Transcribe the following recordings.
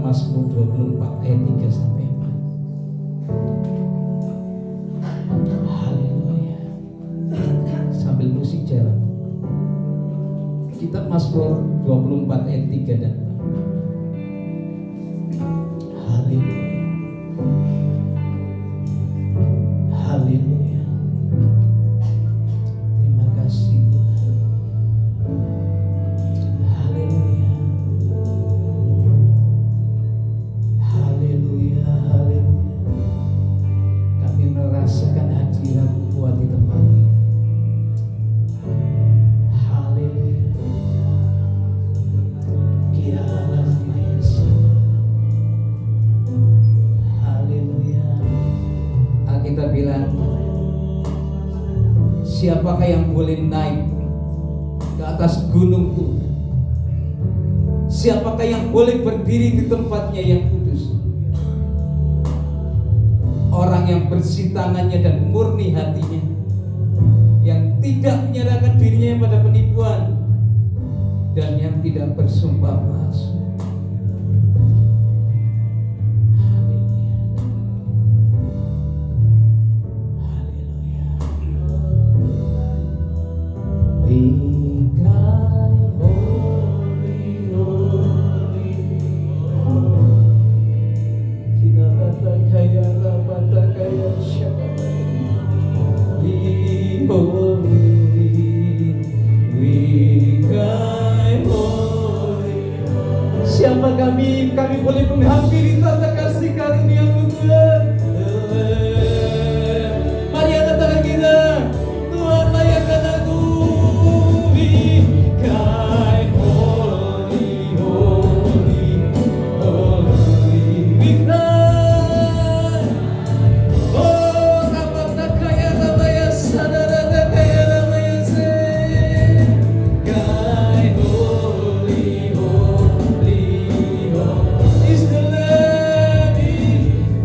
Mazmur 24 ayat 3 sampai 4. Haleluya. Sambil musik jalan. Kitab Mazmur 24 ayat 3 dan 4. Haleluya. Haleluya. Terima kasih Tuhan. Haleluya. Haleluya. Haleluya. Kami merasakan hadirat-Mu kuat di tempat ini. Haleluya. Kiranya nama Yesus. Haleluya. Alkitab bilang, siapakah yang boleh naik ke atas gunung Tuhan? Siapakah yang boleh berdiri di tempatnya yang kudus? Orang yang bersih tangannya dan murni hatinya, yang tidak menyerahkan dirinya pada penipuan, dan yang tidak bersumpah palsu. We cry, holy, holy, holy. Kita kata kaya rabata kaya syabata. We holy, we cry, holy. Siapa kami? Kami boleh menghampiri tata kasih kali ini yang Tuhan. Mari angkat tangan kita. Tuhan layakkan aku.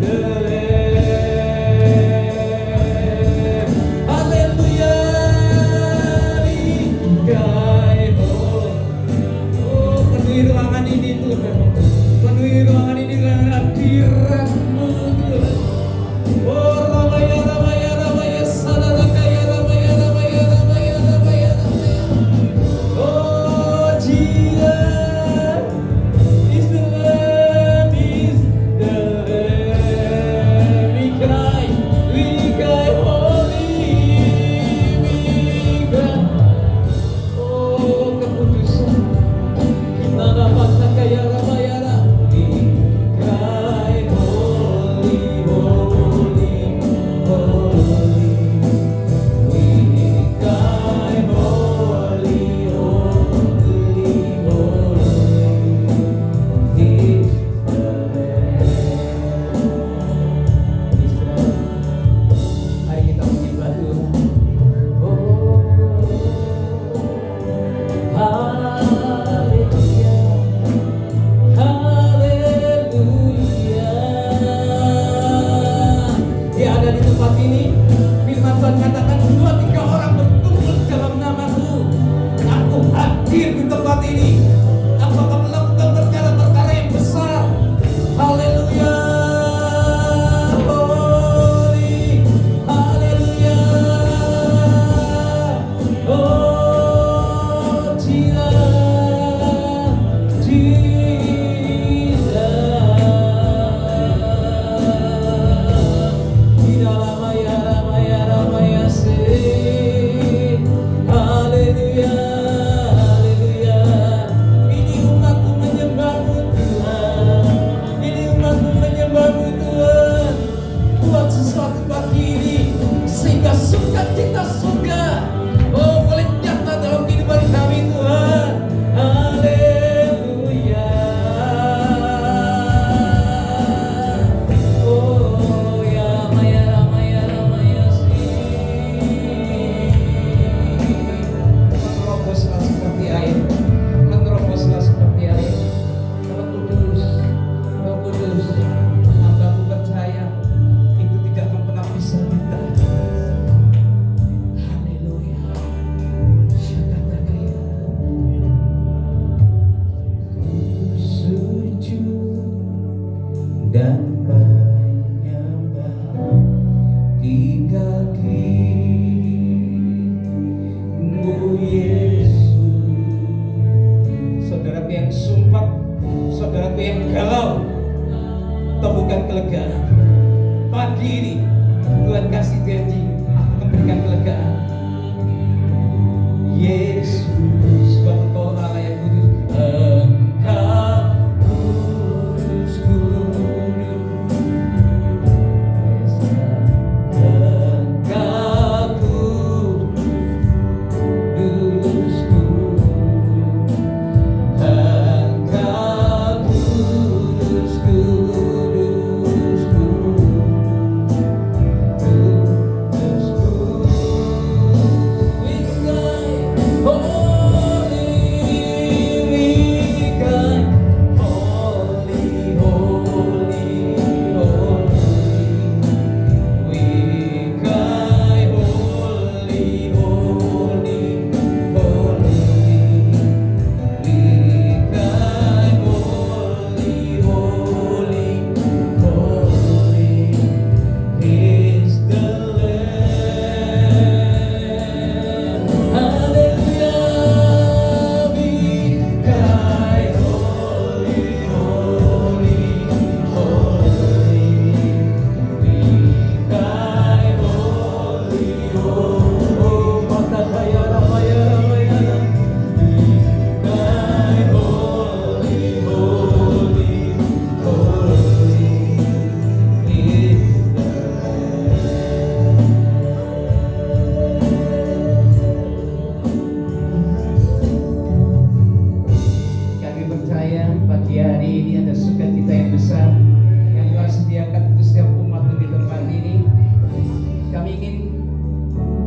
The memberikan kelegaan. Pagi ini Tuhan kasih janji, aku akan berikan kelegaan. Yesus, sebab Engkau Allah yang kudus. Engkau kudus, kudus. Engkau kudus, kudus. Engkau kudus, kudus, kudus, kudus. We cry, holy, we cry, holy, holy, holy. We cry, holy, holy, holy. We cry, holy, holy, holy is the Lamb. Hallelujah. We cry, holy, holy, holy. We cry, holy, holy. Matakaya ramaya ramaya. We cry, holy, holy, holy is the Kami percaya pagi hari ini ada sukacita yang besar yang Tuhan sediakan untuk setiap umat di tempat ini. Kami ingin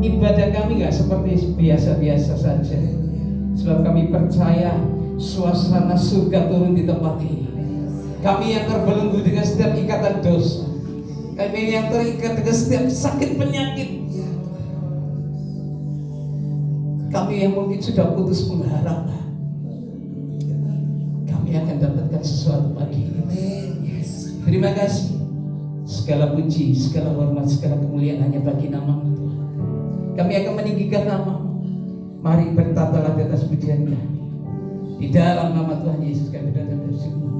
ibadah kami nggak seperti biasa-biasa saja, sebab kami percaya suasana surga turun di tempat ini. Kami yang terbelenggu dengan setiap ikatan dosa, kami yang terikat dengan setiap sakit penyakit, kami yang mungkin sudah putus pengharapan, kami akan dapatkan sesuatu pagi ini. Terima kasih. Segala puji, segala hormat, segala kemuliaan hanya bagi nama-Mu Tuhan. Kami akan meninggikan nama-Mu. Mari bertatalah di atas pujian kami. Di dalam nama Tuhan Yesus kami datang bersyukur.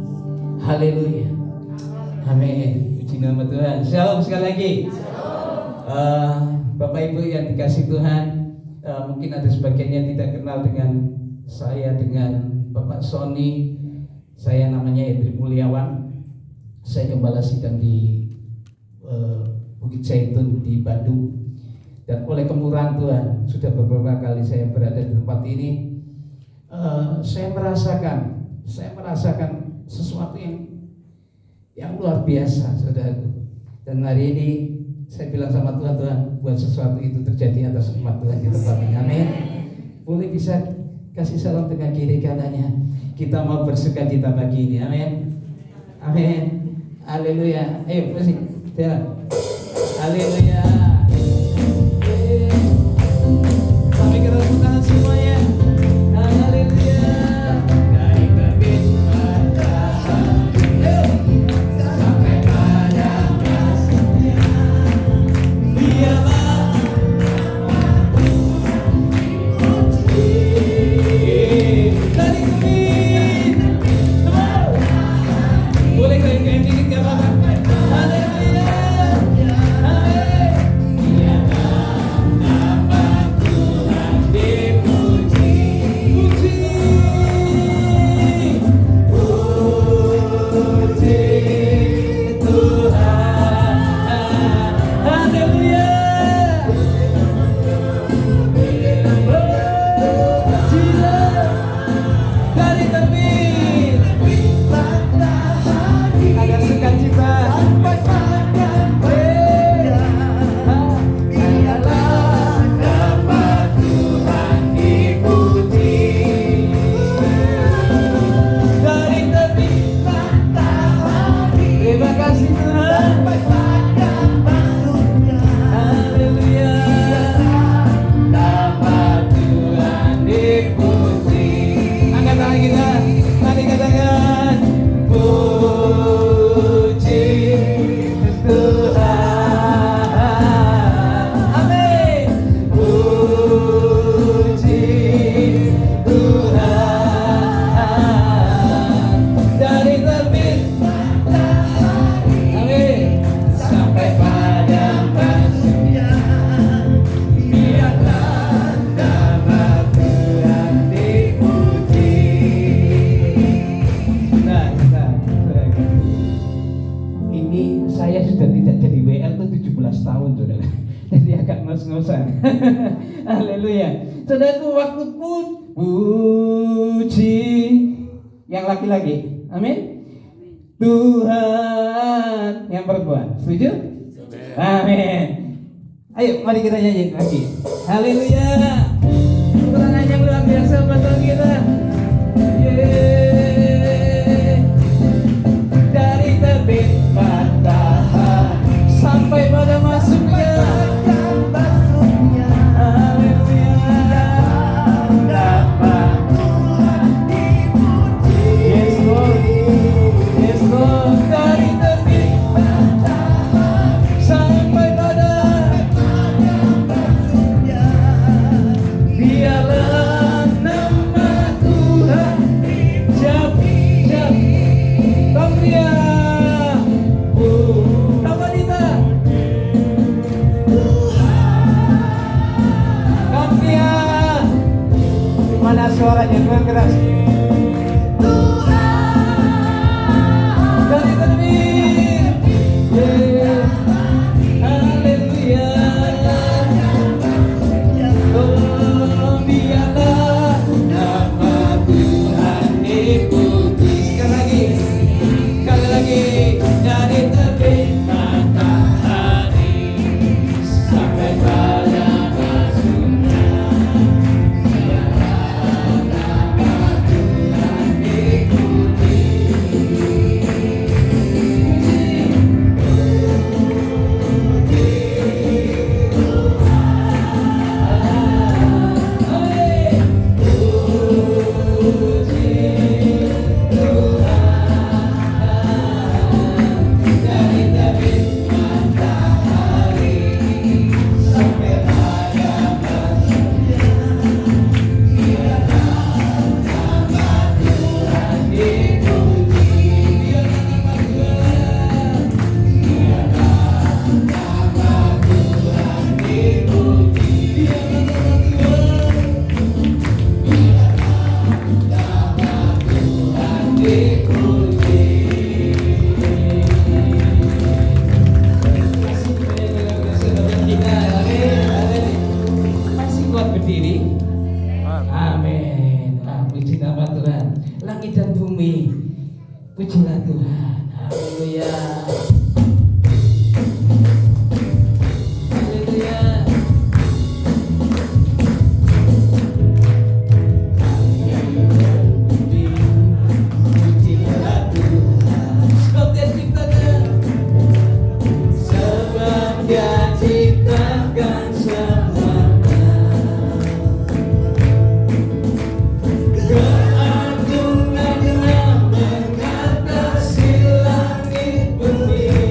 Haleluya. Amin. Puji nama Tuhan. Shalom sekali lagi. Bapak Ibu yang dikasih Tuhan, mungkin ada sebagian yang tidak kenal dengan saya, dengan Bapak Sony. Saya namanya Hendri Mulyawan. Saya gembala sidang di Bukit Zaitun di Bandung. Dan oleh kemurahan Tuhan, sudah beberapa kali saya berada di tempat ini. Saya merasakan sesuatu yang luar biasa, saudaraku. Dan hari ini saya bilang sama Tuhan, Tuhan, buat sesuatu itu terjadi atas umat Tuhan di tempat ini. Amin. Boleh bisa kasih salam dengan kiri kanannya. Kita mau bersukacita pagi ini. Amin. Amin. Haleluya. Ayo musik. Jalan. Haleluya. Kami keraskan tangan semuanya. Haleluya. Dari terbit matahari sampai pada masuknya, biarlah dari terbit. Boleh goyang-goyang dikit gak apa-apa. Haleluya. Ada Saya sudah tidak jadi WL itu 17 tahun, saudara. Jadi agak ngos-ngosan. Haleluya. Saudaraku, waktu puji yang laki-laki, amin. Tuhan yang perempuan, setuju? Amin. Ayo, mari kita nyanyi lagi. Haleluya. Kemenangan yang luar biasa buat Tuhan kita. Yeay. Dari terbit matahari sampai pada masuknya. Haleluya. Dapat Tuhan dipuji. Yes Lord. Yes Lord. Dari terbit matahari sampai pada masuknya. Biarlah nama Tuhan dipuji. Bang dia. Apa kita? Kamtia. Mana suaranya Tuhan keras? Dari terbit. Haleluya. Oh, biarlah nama Tuhan dipuji. Sekali lagi, dari terbit matahari sampai pada masuknya. Masih kuat berdiri? Amin. Puji nama Tuhan. Langit dan bumi, pujilah Tuhan. Haleluya. Haleluya. Pujilah Tuhan. Sebab Dia ciptakan. Sebab Dia ciptakan semuanya. Keagungannya mengatasi langit bumi.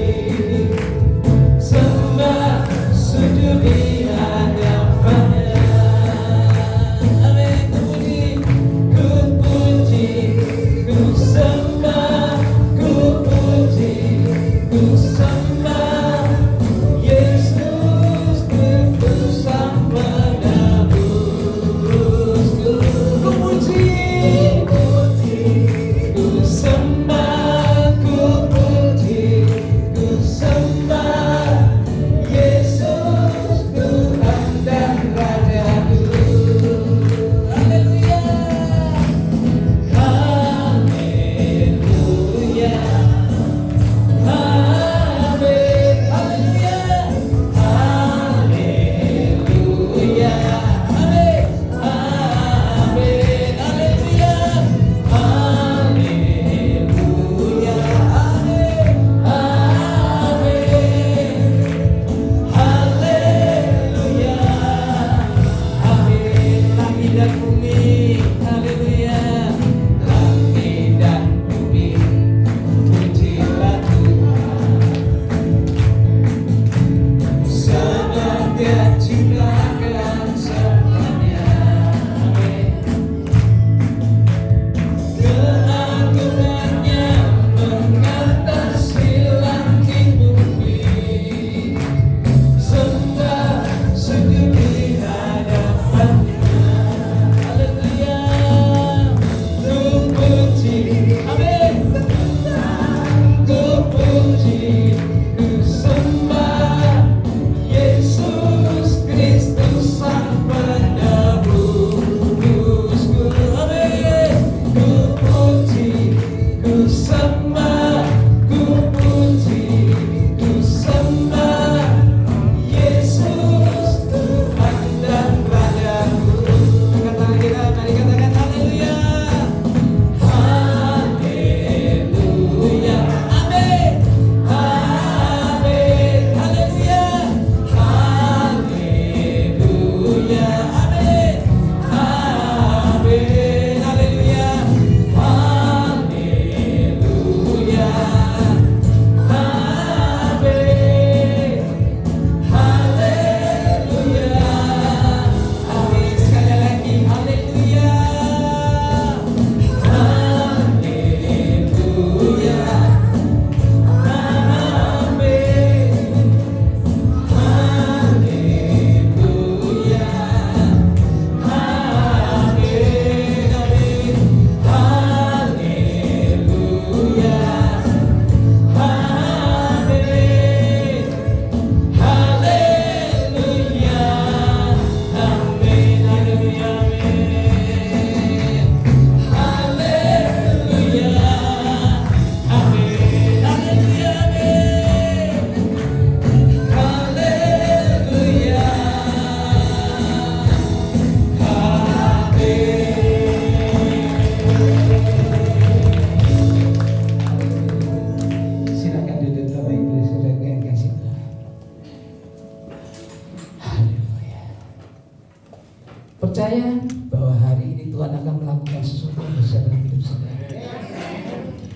percaya bahwa hari ini Tuhan akan melakukan sesuatu yang besar dalam hidup saudara.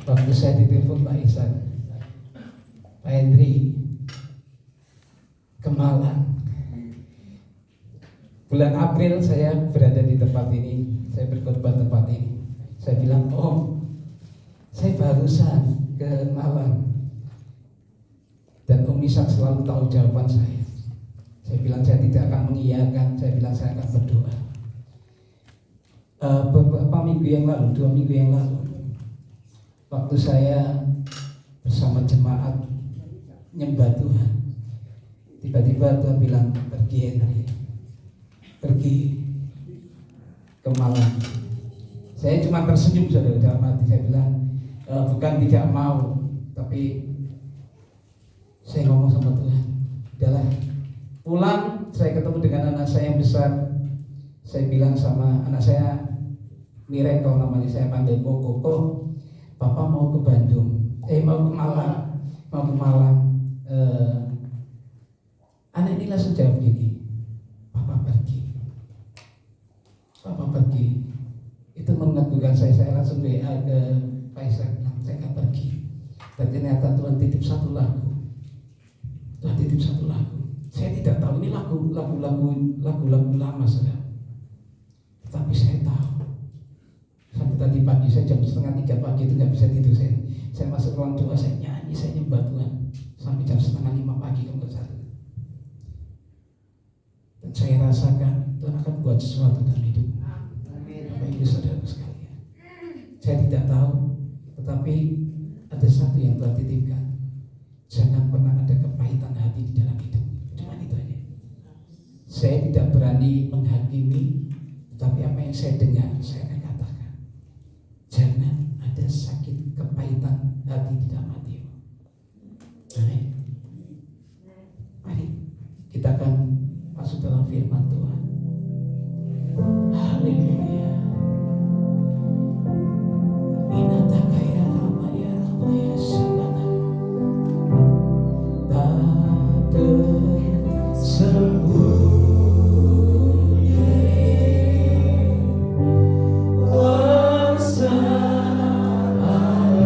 Waktu saya ditelepon Pak Ihsan, Pak Hendri ke Malang. Bulan April saya berada di tempat ini, saya berkhotbah tempat ini. Saya bilang, Om, saya barusan ke Malang. Dan Om Ishak selalu tahu jawaban saya. Saya bilang saya tidak akan mengiyakan, saya bilang saya akan berdoa. Beberapa minggu yang lalu, 2 minggu yang lalu, waktu saya bersama jemaat nyembah Tuhan, tiba-tiba Tuhan bilang, pergi Henry, pergi ke Malang. Saya cuma tersenyum saudara dalam hati. Saya bilang, bukan tidak mau, tapi saya ngomong sama Tuhan, udahlah. Pulang, saya ketemu dengan anak saya yang besar. Saya bilang sama anak saya, Miracle namanya, saya panggil Koko, Papa mau ke Bandung, mau ke Malang. Anak ini langsung jawab gini, Papa pergi. Itu menegurkan saya langsung WA ke Pak Ishak, saya akan pergi. Dan ternyata Tuhan titip satu lagu. Saya tidak tahu ini lagu-lagu lama saudara. Tapi saya tahu. Sampai tadi pagi saya jam 2:30 pagi itu nggak bisa tidur saya masuk ruang doa, saya nyanyi, saya nyembah Tuhan sampai jam 4:30 pagi kalau nggak salah. Dan saya rasakan Tuhan akan buat sesuatu dalam hidup Bapak Ibu saudara sekalian. Saya tidak tahu, tetapi ada satu yang Tuhan titipkan. Jangan pernah ada kepahitan hati di dalam hidup. Cuma itu aja. Saya tidak berani menghakimi, tetapi apa yang saya dengar, saya akan katakan. Jangan ada sakit kepahitan hati di dalam hati. Amin. Mari kita akan masuk dalam firman Tuhan. Haleluya. Inatakaya ramaya ramaya sabana. Tak tersembunyi kuasa Allah.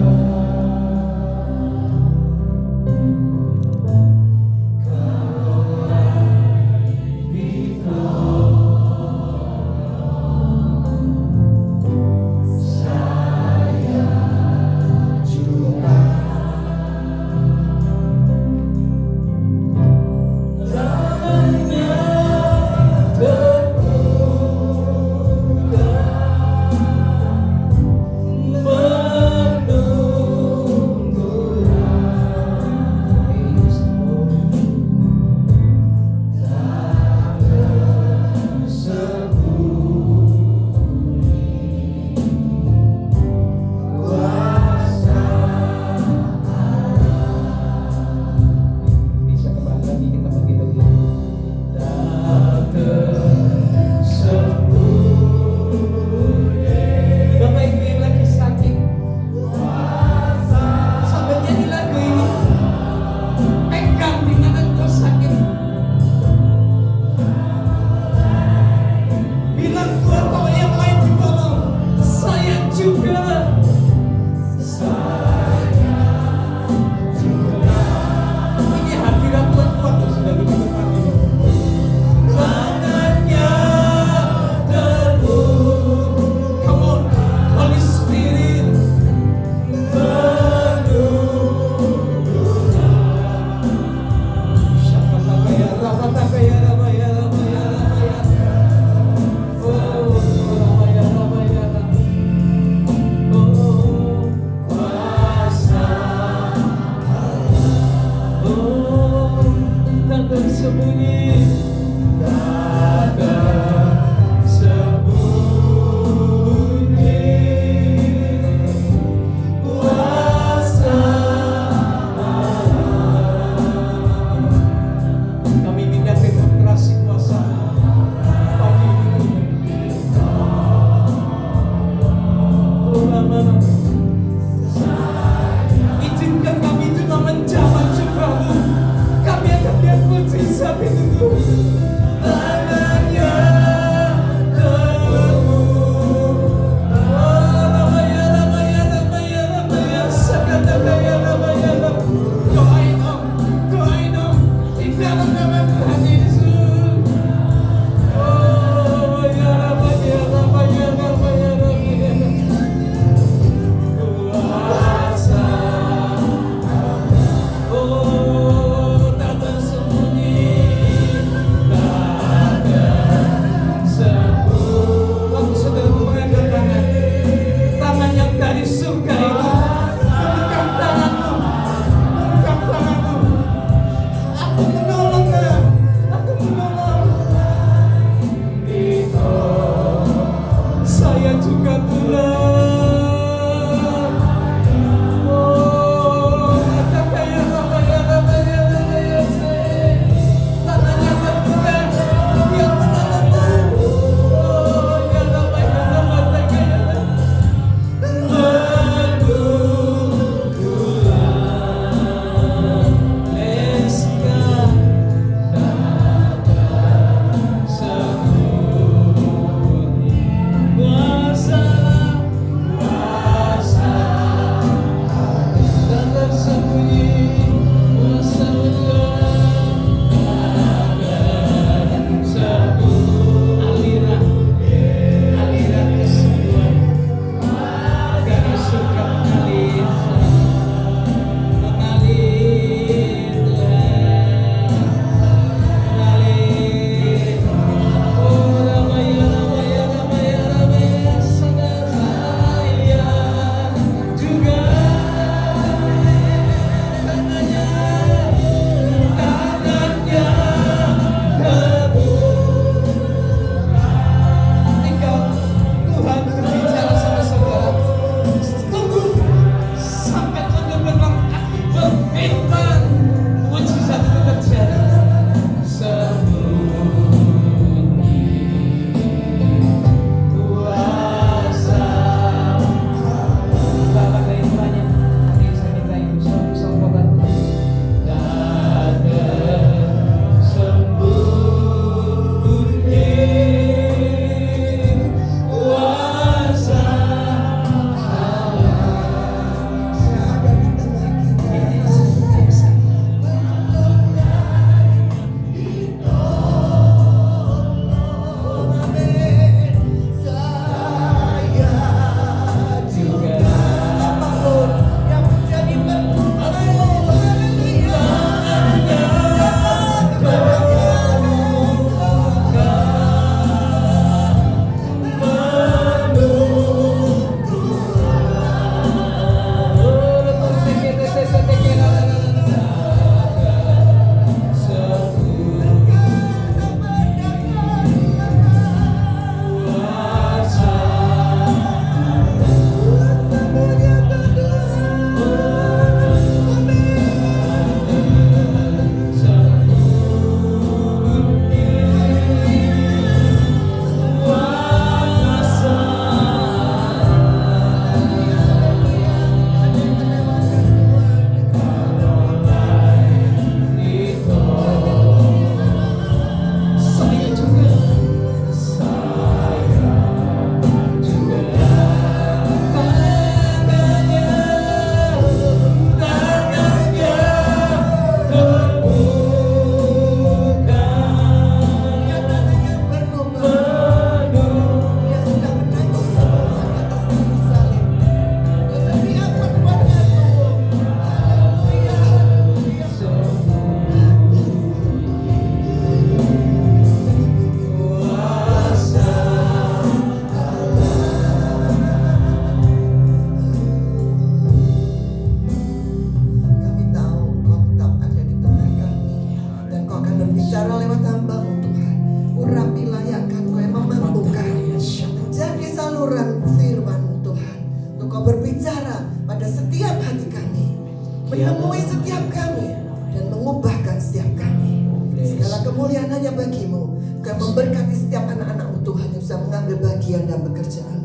menemui setiap kami dan mengubahkan setiap kami. Segala kemuliaan hanya bagimu. Kau memberkati setiap anak-anak-mu Tuhan yang sudah mengambil bagian dan pekerjaan.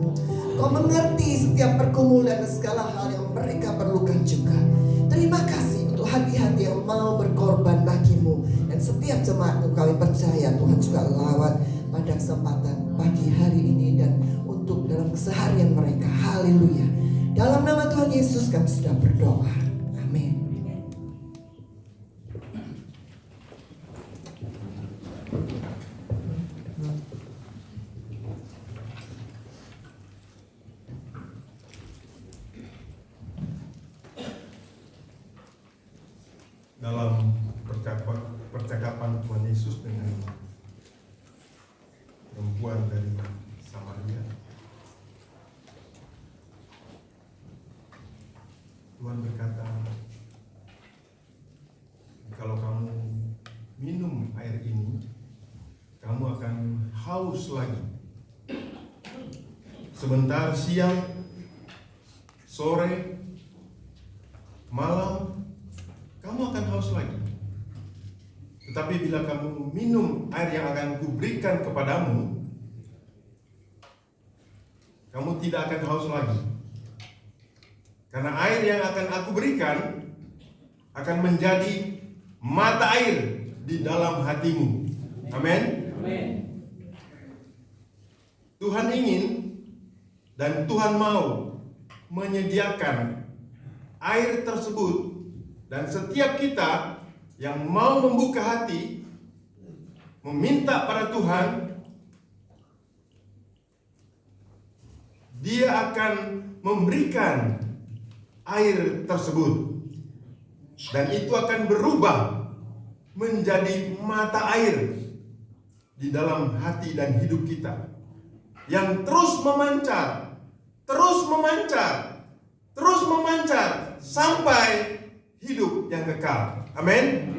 Kau mengerti setiap pergumulan dan segala hal yang mereka perlukan juga. Terima kasih untuk hati-hati yang mau berkorban bagimu. Dan setiap jemaat-mu kami percaya Tuhan juga lawat pada kesempatan pagi hari ini dan untuk dalam keseharian mereka. Haleluya. Dalam nama Tuhan Yesus kami sudah berdoa. Amin. Dalam percakapan Tuhan Yesus dengan perempuan dari Samaria, Tuhan berkata, kalau kamu minum air ini, kamu akan haus lagi. Sebentar siang, sore, malam, kamu akan haus lagi. Tetapi bila kamu minum air yang akan kuberikan kepadamu, kamu tidak akan haus lagi. Karena air yang akan aku berikan akan menjadi mata air di dalam hatimu. Amin. Tuhan ingin dan Tuhan mau menyediakan air tersebut. Dan setiap kita yang mau membuka hati, meminta pada Tuhan, Dia akan memberikan air tersebut. Dan itu akan berubah menjadi mata air di dalam hati dan hidup kita. Yang terus memancar, terus memancar, terus memancar sampai hidup yang kekal. Amin.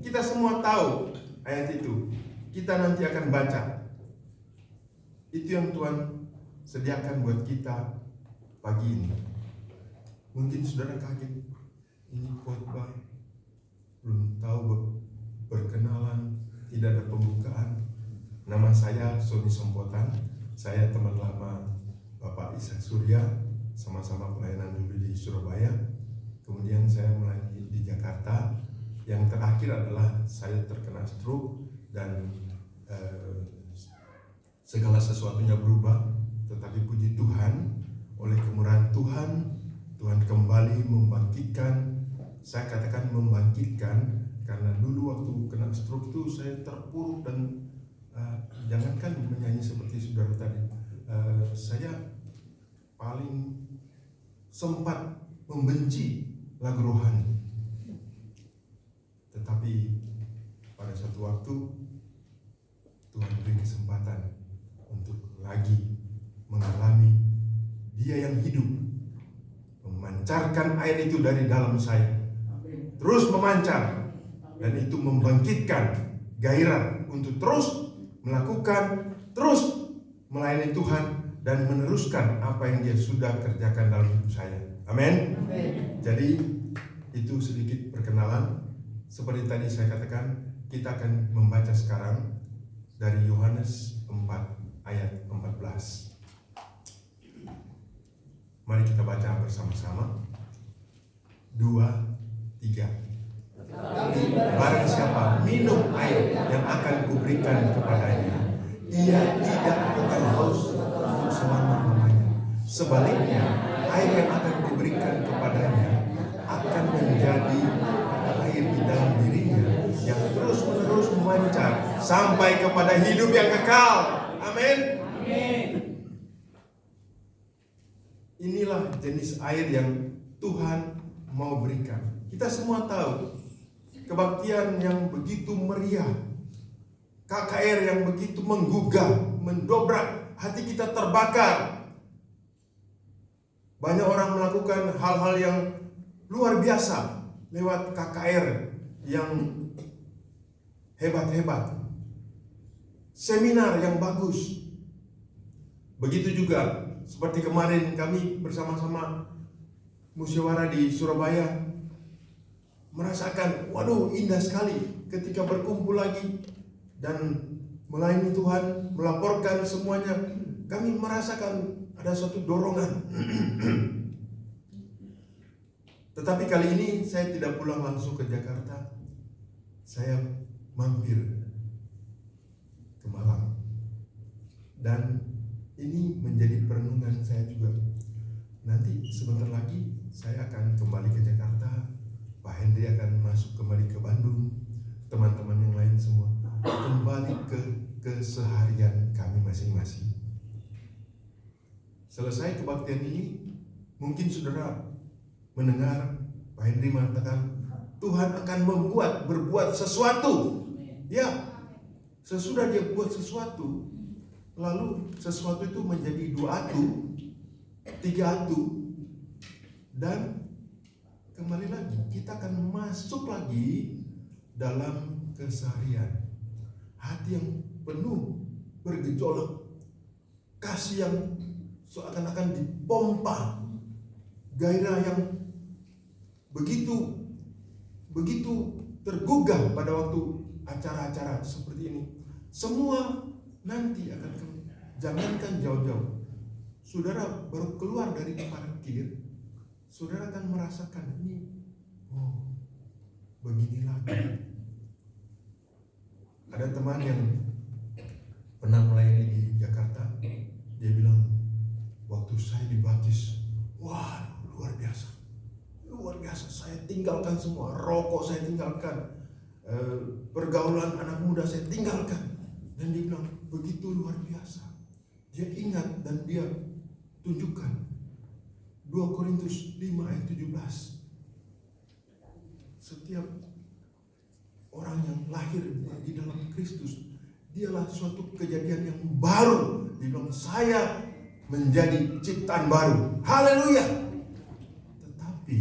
Kita semua tahu ayat itu. Kita nanti akan baca. Itu yang Tuhan sediakan buat kita pagi ini. Mungkin saudara kaget, ini khotbah belum tahu berkenalan, tidak ada pembukaan. Nama saya Sony Sompotan. Saya teman lama Bapak Ishak Surya, sama-sama pelayanan dulu di Surabaya. Kemudian saya melayani di Jakarta. Yang terakhir adalah saya terkena stroke dan segala sesuatunya berubah. Tetapi puji Tuhan, oleh kemurahan Tuhan, Tuhan kembali membangkitkan. Saya katakan membangkitkan karena dulu waktu kena stroke itu saya terpuruk dan jangankan menyanyi seperti saudara tadi, saya paling sempat membenci lagu rohani. Tetapi pada suatu waktu Tuhan beri kesempatan untuk lagi mengalami Dia yang hidup, memancarkan air itu dari dalam saya, terus memancar, dan itu membangkitkan gairah untuk terus melakukan, terus melayani Tuhan dan meneruskan apa yang Dia sudah kerjakan dalam hidup saya. Amin. Jadi itu sedikit perkenalan. Seperti tadi saya katakan, kita akan membaca sekarang dari Yohanes 4 ayat 14. Mari kita baca bersama-sama. 2, 3. Barang siapa minum air yang akan kuberikan kepadanya, ia tidak akan haus selama-lamanya. Sebaliknya, air yang akan kuberikan kepadanya akan menjadi air di dalam dirinya yang terus-menerus memancar sampai kepada hidup yang kekal. Amin. Inilah jenis air yang Tuhan mau berikan. Kita semua tahu kebaktian yang begitu meriah, KKR yang begitu menggugah, mendobrak hati kita terbakar. Banyak orang melakukan hal-hal yang luar biasa lewat KKR yang hebat-hebat, seminar yang bagus. Begitu juga seperti kemarin kami bersama-sama musyawarah di Surabaya, merasakan, waduh indah sekali ketika berkumpul lagi dan melayani Tuhan, melaporkan semuanya. Kami merasakan ada suatu dorongan. Tetapi kali ini saya tidak pulang langsung ke Jakarta. Saya mampir ke Malang. Dan ini menjadi perenungan saya juga. Nanti sebentar lagi saya akan kembali ke Jakarta. Pak Henry akan masuk kembali ke Bandung. Teman-teman yang lain semua kembali ke keseharian kami masing-masing. Selesai kebaktian ini, mungkin saudara mendengar Pak Henry mengatakan Tuhan akan berbuat sesuatu. Ya, sesudah dia buat sesuatu, lalu sesuatu itu menjadi 2 atu, 3 atu, dan kembali lagi kita akan masuk lagi dalam keseharian. Hati yang penuh bergejolak, kasih yang seakan-akan dipompa, gairah yang begitu tergugah pada waktu acara-acara seperti ini. Semua nanti akan, jangankan jauh-jauh, saudara baru keluar dari parkir, saudara akan merasakan ini, oh begini lagi. Ada teman yang pernah melayani di Jakarta, dia bilang, waktu saya dibaptis, wah luar biasa, saya tinggalkan semua, rokok saya tinggalkan, pergaulan anak muda saya tinggalkan. Dan dia bilang, begitu luar biasa. Dia ingat dan dia tunjukkan 2 Korintus 5 ayat 17. Setiap orang yang lahir di dalam Kristus, dialah suatu kejadian yang baru. Dia bilang, saya menjadi ciptaan baru. Haleluya. Tetapi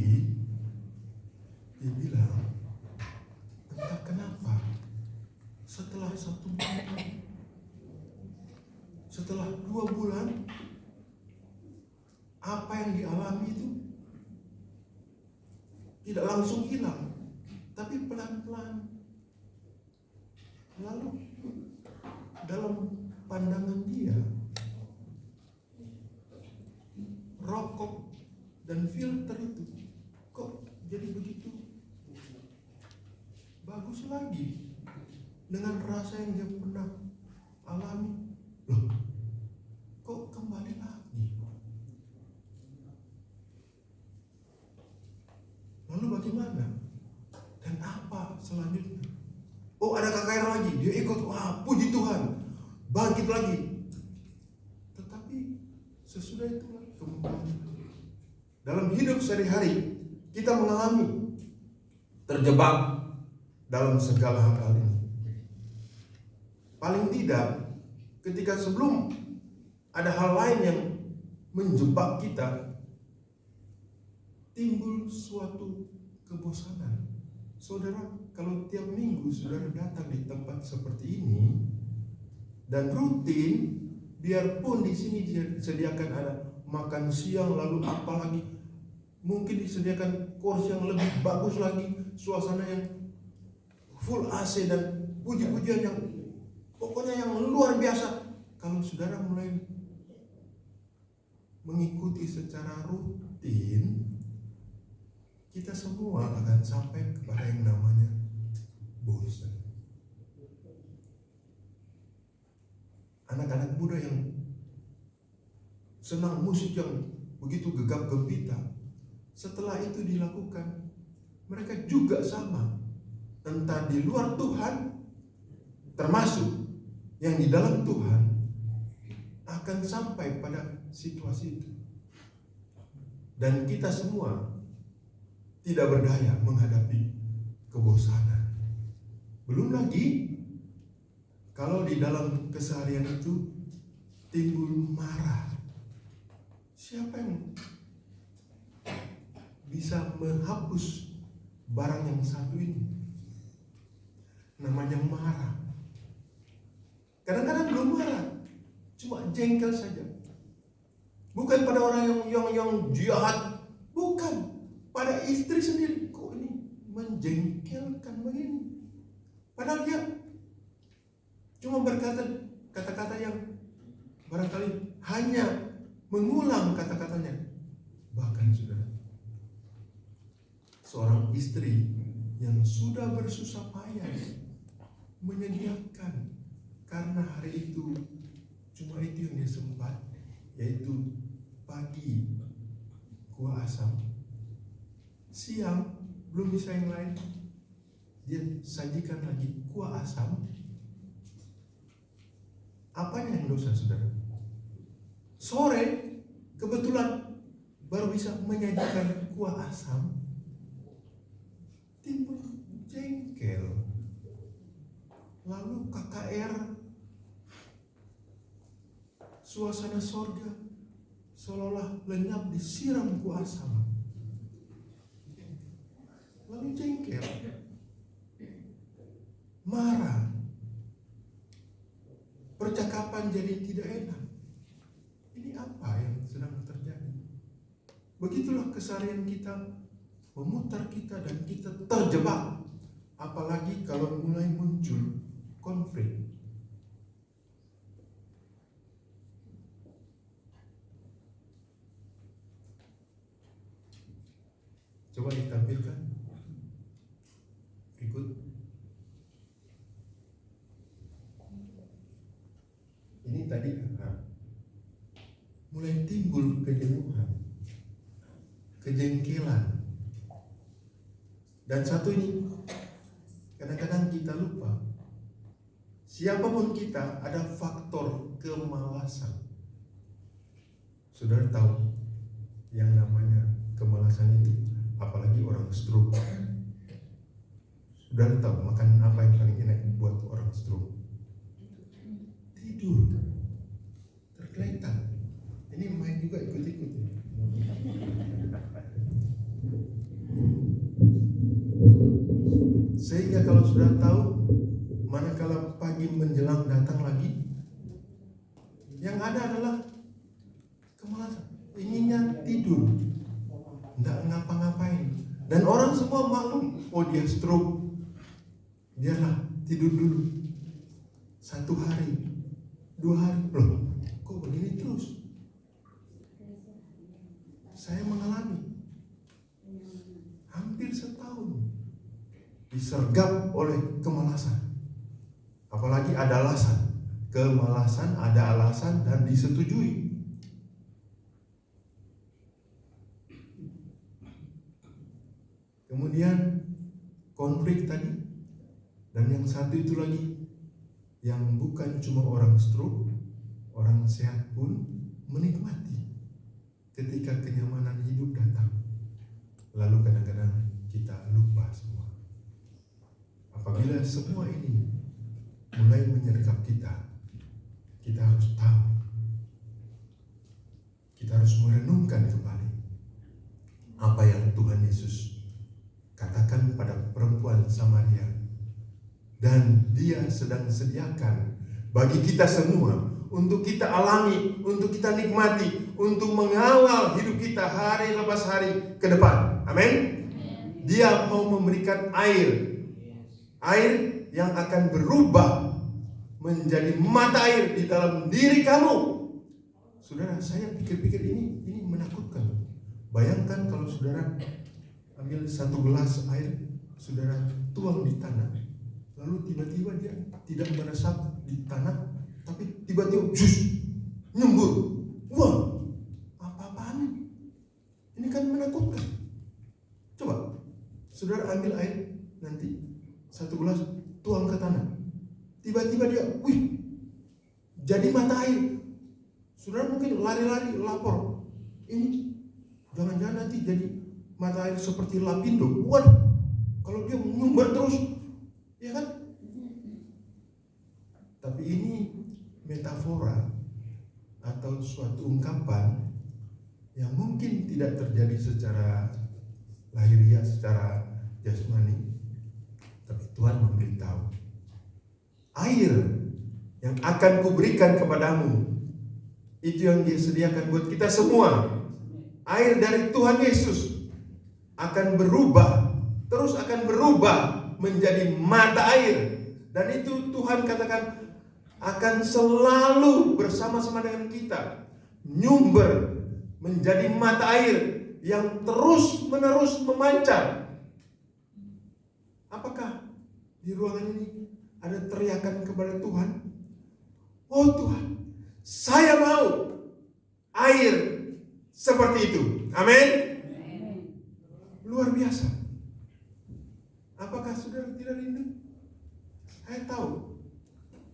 dia bilang, entah kenapa setelah 1 bulan, setelah 2 bulan, apa yang dialami itu tidak langsung hilang, tapi pelan-pelan. Lalu dalam pandangan dia, rokok dan filter itu kok jadi begitu bagus lagi dengan rasa yang dia pernah alami. Loh, kok kembali lagi? Lalu bagaimana? Dan apa selanjutnya? Oh, ada KKR lagi, dia ikut, wah puji Tuhan, bangkit lagi. Tetapi sesudah itu kembali. Dalam hidup sehari-hari kita mengalami terjebak dalam segala hal ini. Paling tidak ketika sebelum ada hal lain yang menjebak kita, timbul suatu kebosanan. Saudara, kalau tiap minggu saudara datang di tempat seperti ini dan rutin, biarpun di sini disediakan ada makan siang, lalu apalagi mungkin disediakan course yang lebih bagus lagi, suasana yang full AC dan puji-pujian yang pokoknya yang luar biasa. Kalau saudara mulai mengikuti secara rutin, kita semua akan sampai kepada yang namanya bosan. Anak-anak muda yang senang musik yang begitu gegap gempita, setelah itu dilakukan, mereka juga sama. Entah di luar Tuhan, termasuk yang di dalam Tuhan, akan sampai pada situasi itu. Dan kita semua tidak berdaya menghadapi kebosanan. Belum lagi kalau di dalam keseharian itu timbul marah. Siapa yang bisa menghapus barang yang satu ini? Namanya marah. Kadang-kadang belum marah, cuma jengkel saja. Bukan pada orang yang jahat, bukan. Pada istri sendiri, kok ini menjengkelkan begini. Padahal dia cuma berkata kata-kata yang barangkali hanya mengulang kata-katanya. Bahkan saudara, seorang istri yang sudah bersusah payah menyediakan, karena hari itu cuma itu yang dia sempat, yaitu pagi kuah asam, siang belum bisa yang lain, dia sajikan lagi kuah asam. Apanya yang dosa, saudara? Sore kebetulan baru bisa menyajikan kuah asam, timbul jengkel. Lalu KKR, suasana sorga seolah-olah lenyap disiram kuah asam. Lalu jengkel, marah, percakapan jadi tidak enak. Ini apa yang sedang terjadi? Begitulah keseharian kita, memutar kita dan kita terjebak. Apalagi kalau mulai muncul konflik. Coba ditampilkan berikut. Ini tadi mulai timbul kejenuhan, kejengkelan. Dan satu ini, kadang-kadang kita lupa, siapapun kita ada faktor kemalasan. Saudara tahu yang namanya kemalasan itu, apalagi orang stroke. Saudara tahu makan apa yang paling enak buat orang stroke? Tidur, tergeletak. Ini main juga ikut-ikut ya. Sehingga kalau sudah tahu, manakala pagi menjelang datang lagi, yang ada adalah kemalasan, inginnya tidur, tidak ngapa-ngapain. Dan orang semua maklum, oh dia stroke, biarlah tidur dulu. 1 hari, 2 hari, loh kok begini terus? Saya mengalami hampir setahun disergap oleh kemalasan. Apalagi ada alasan. Kemalasan ada alasan dan disetujui. Kemudian konflik tadi. Dan yang satu itu lagi, yang bukan cuma orang stroke, orang sehat pun menikmati ketika kenyamanan hidup datang. Lalu kadang-kadang kita lupa semua. Apabila semua ini mulai menyergap kita, kita harus tahu, kita harus merenungkan kembali apa yang Tuhan Yesus katakan pada perempuan Samaria. Dan dia sedang sediakan bagi kita semua, untuk kita alami, untuk kita nikmati, untuk mengawal hidup kita hari lepas hari ke depan. Amin. Dia mau memberikan air yang akan berubah menjadi mata air di dalam diri kamu. Saudara, saya pikir-pikir ini menakutkan. Bayangkan kalau saudara ambil 1 gelas air, saudara tuang di tanah, lalu tiba-tiba dia tidak meresap di tanah, tapi tiba-tiba nyembur. Wah, apa-apaan? Ini kan menakutkan. Coba, saudara ambil air nanti 1 gelas, tuang ke tanah. Tiba-tiba dia, jadi mata air. Saudara mungkin lari-lari, lapor. Ini jangan-jangan nanti jadi mata air seperti Lapindo. Waduh, kalau dia nyumber terus, ya kan? Tapi ini metafora atau suatu ungkapan yang mungkin tidak terjadi secara lahiriah, secara jasmani. Tapi Tuhan memberitahu, air yang akan kuberikan kepadamu, itu yang Dia sediakan buat kita semua. Air dari Tuhan Yesus akan berubah terus akan berubah menjadi mata air. Dan itu Tuhan katakan akan selalu bersama-sama dengan kita, nyumber menjadi mata air yang terus-menerus memancar. Apakah di ruangan ini ada teriakan kepada Tuhan? Oh Tuhan, saya mau air seperti itu. Amin. Luar biasa. Apakah saudara tidak rindu? Saya tahu.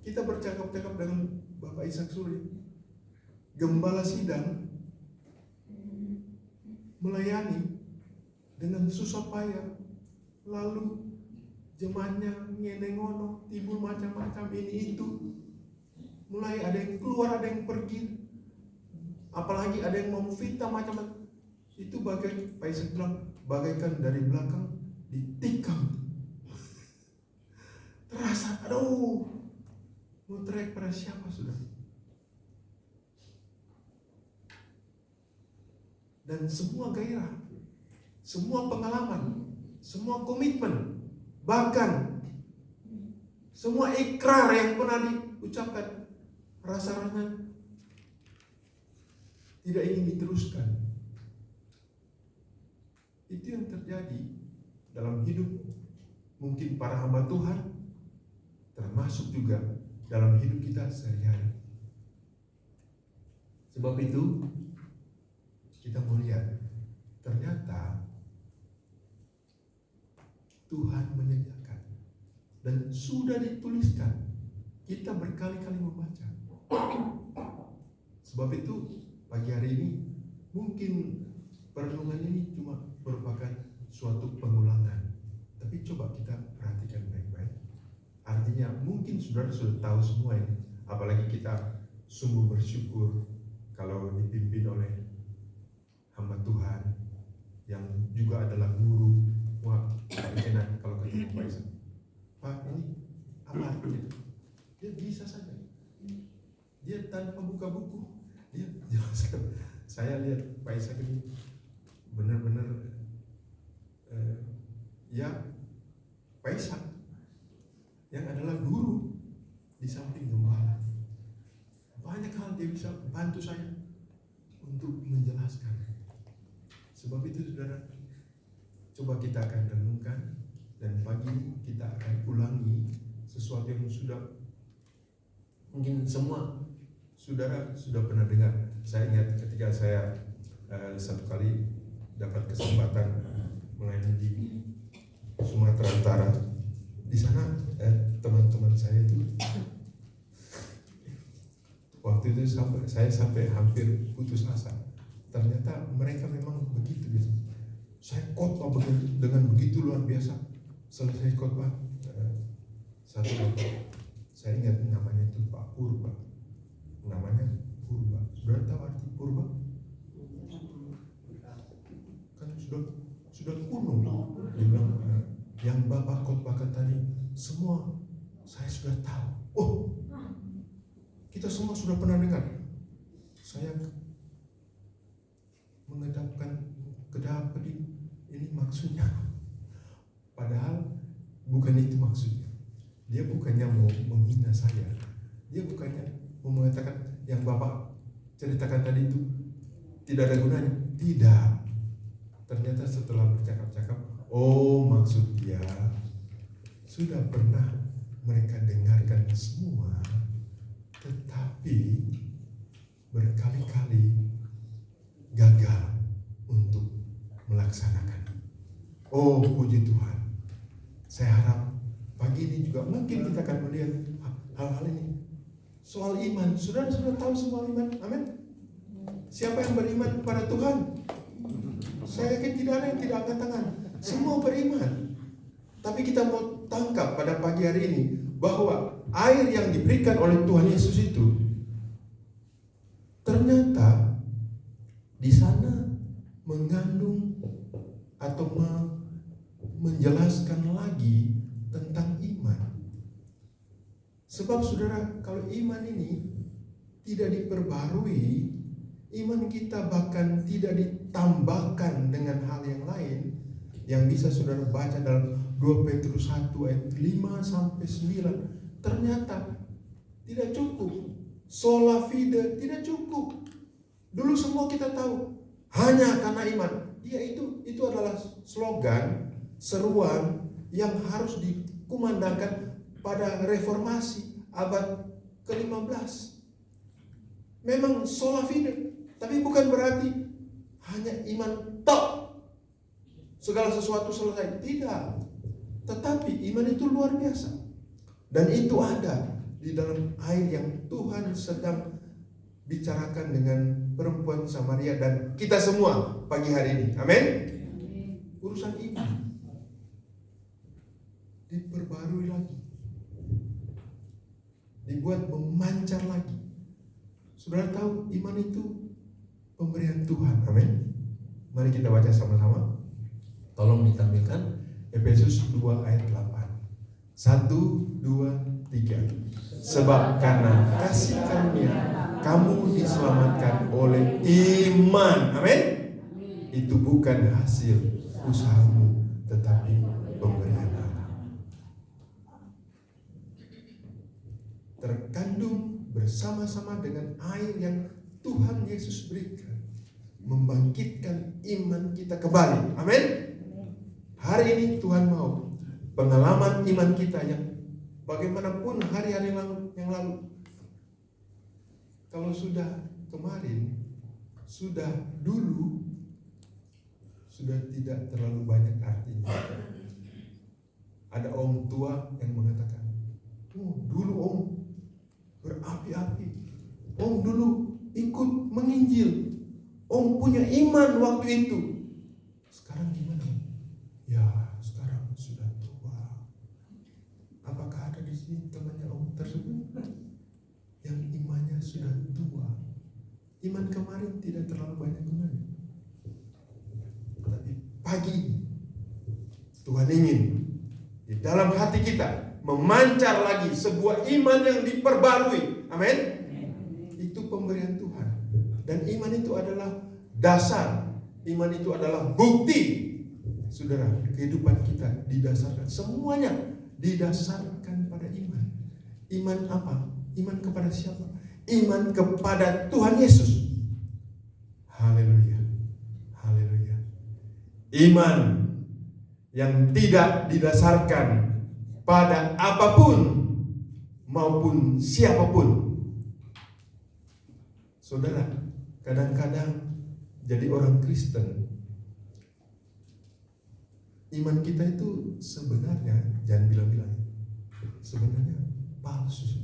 Kita bercakap-cakap dengan Bapak Ishak Suri, gembala sidang, melayani dengan susah payah, lalu jemaatnya ngenengono, timbul macam-macam ini itu. Mulai ada yang keluar, ada yang pergi, apalagi ada yang mau fitnah macam-macam. Itu bagai Pak Ishak bilang, bagaikan dari belakang ditikam. Terasa, aduh, mau teriak pada siapa sudah? Dan semua gairah, semua pengalaman, semua komitmen, bahkan semua ikrar yang pernah diucapkan, rasanya tidak ingin diteruskan. Itu yang terjadi dalam hidup mungkin para hamba Tuhan, termasuk juga dalam hidup kita sehari-hari. Sebab itu kita melihat ternyata Tuhan menyediakan dan sudah dituliskan. Kita berkali-kali membaca. Sebab itu pagi hari ini mungkin perenungan ini cuma merupakan suatu pengulangan, tapi coba kita perhatikan baik-baik. Artinya mungkin saudara sudah tahu semua ini, apalagi kita sungguh bersyukur kalau dipimpin oleh hamba Tuhan yang juga adalah guru. Wah, enak kalau ketemu Pak Ishak. Pak, ini apa artinya? Dia bisa saja. Dia tanpa buka buku, dia jelaskan. Saya lihat Pak Ishak ini benar-benar ya Pak Ishak yang adalah guru di samping gembala. Banyak hal dia bisa bantu saya untuk menjelaskan. Sebab itu saudara, coba kita akan renungkan, dan pagi ini kita akan ulangi sesuatu yang sudah mungkin semua saudara sudah pernah dengar. Saya ingat ketika saya satu kali dapat kesempatan melayani di Sumatera Utara. Di sana teman-teman saya itu waktu itu saya sampai hampir putus asa. Ternyata mereka memang begitu biasa. Saya khotbah dengan begitu luar biasa. Selesai khotbah, satu bapak, saya ingat namanya itu Pak Purba. Namanya Purba. Sudah tahu arti Purba? Kan sudah kuno. Dia bilang, yang Bapak khotbahkan tadi semua saya sudah tahu. Oh, kita semua sudah pernah dengar. Saya mengedapkan kedap ini maksudnya. Padahal bukan itu maksudnya. Dia bukannya mau menghina saya. Dia bukannya mau mengatakan yang Bapak ceritakan tadi itu tidak ada gunanya. Tidak. Ternyata setelah bercakap-cakap, oh maksud dia sudah pernah mereka dengarkan semua, tetapi berkali-kali gagal untuk melaksanakan. Oh puji Tuhan. Saya harap pagi ini juga mungkin kita akan melihat hal-hal ini. Soal iman, saudara sudah tahu semua iman, amin. Siapa yang beriman kepada Tuhan? Saya yakin tidak ada yang tidak angkat tangan. Semua beriman. Tapi kita mau tangkap pada pagi hari ini bahwa air yang diberikan oleh Tuhan Yesus itu ternyata di sana mengandung atau menjelaskan lagi tentang iman. Sebab saudara, kalau iman ini tidak diperbarui, iman kita bahkan tidak ditambahkan dengan hal yang lain, yang bisa saudara baca dalam 2 Petrus 1 ayat 5 sampai 9. Ternyata tidak cukup. Sola fide tidak cukup. Dulu semua kita tahu hanya karena iman. Ya itu adalah slogan, seruan yang harus dikumandangkan pada reformasi abad ke-15. Memang sola fide, tapi bukan berarti hanya iman tok segala sesuatu selesai. Tidak. Tetapi iman itu luar biasa. Dan itu ada di dalam air yang Tuhan sedang bicarakan dengan perempuan Samaria dan kita semua pagi hari ini. Amin. Urusan iman diperbarui lagi, dibuat memancar lagi. Saudara tahu iman itu pemberian Tuhan. Amin. Mari kita baca sama-sama. Tolong ditampilkan Efesus 2 ayat 8. 1, 2, 3. Sebab karena kasih karunia kamu diselamatkan oleh iman. Amin. Itu bukan hasil usahamu, tetapi pemberian Allah. Terkandung bersama-sama dengan air yang Tuhan Yesus berikan, membangkitkan iman kita kembali. Amin. Hari ini Tuhan mau pengalaman iman kita yang bagaimanapun hari-hari yang lalu. Kalau sudah kemarin, sudah dulu, sudah tidak terlalu banyak artinya. Ada om tua yang mengatakan, oh dulu om berapi-api, om dulu ikut menginjil, om punya iman waktu itu. Sekarang gimana? Ya sekarang sudah tua. Apakah ada di sini temannya om tersebut yang imannya sudah tua? Iman kemarin tidak terlalu banyak gunanya. Tapi pagi ini Tuhan ingin di dalam hati kita memancar lagi sebuah iman yang diperbarui. Amin. Itu pemberian Tuhan. Dan iman itu adalah dasar. Iman itu adalah bukti. Saudara, kehidupan kita didasarkan, semuanya didasarkan pada iman. Iman apa? Iman kepada siapa? Iman kepada Tuhan Yesus. Haleluya. Haleluya. Iman yang tidak didasarkan pada apapun maupun siapapun. Saudara, kadang-kadang jadi orang Kristen, iman kita itu sebenarnya, jangan bilang-bilang, sebenarnya palsu.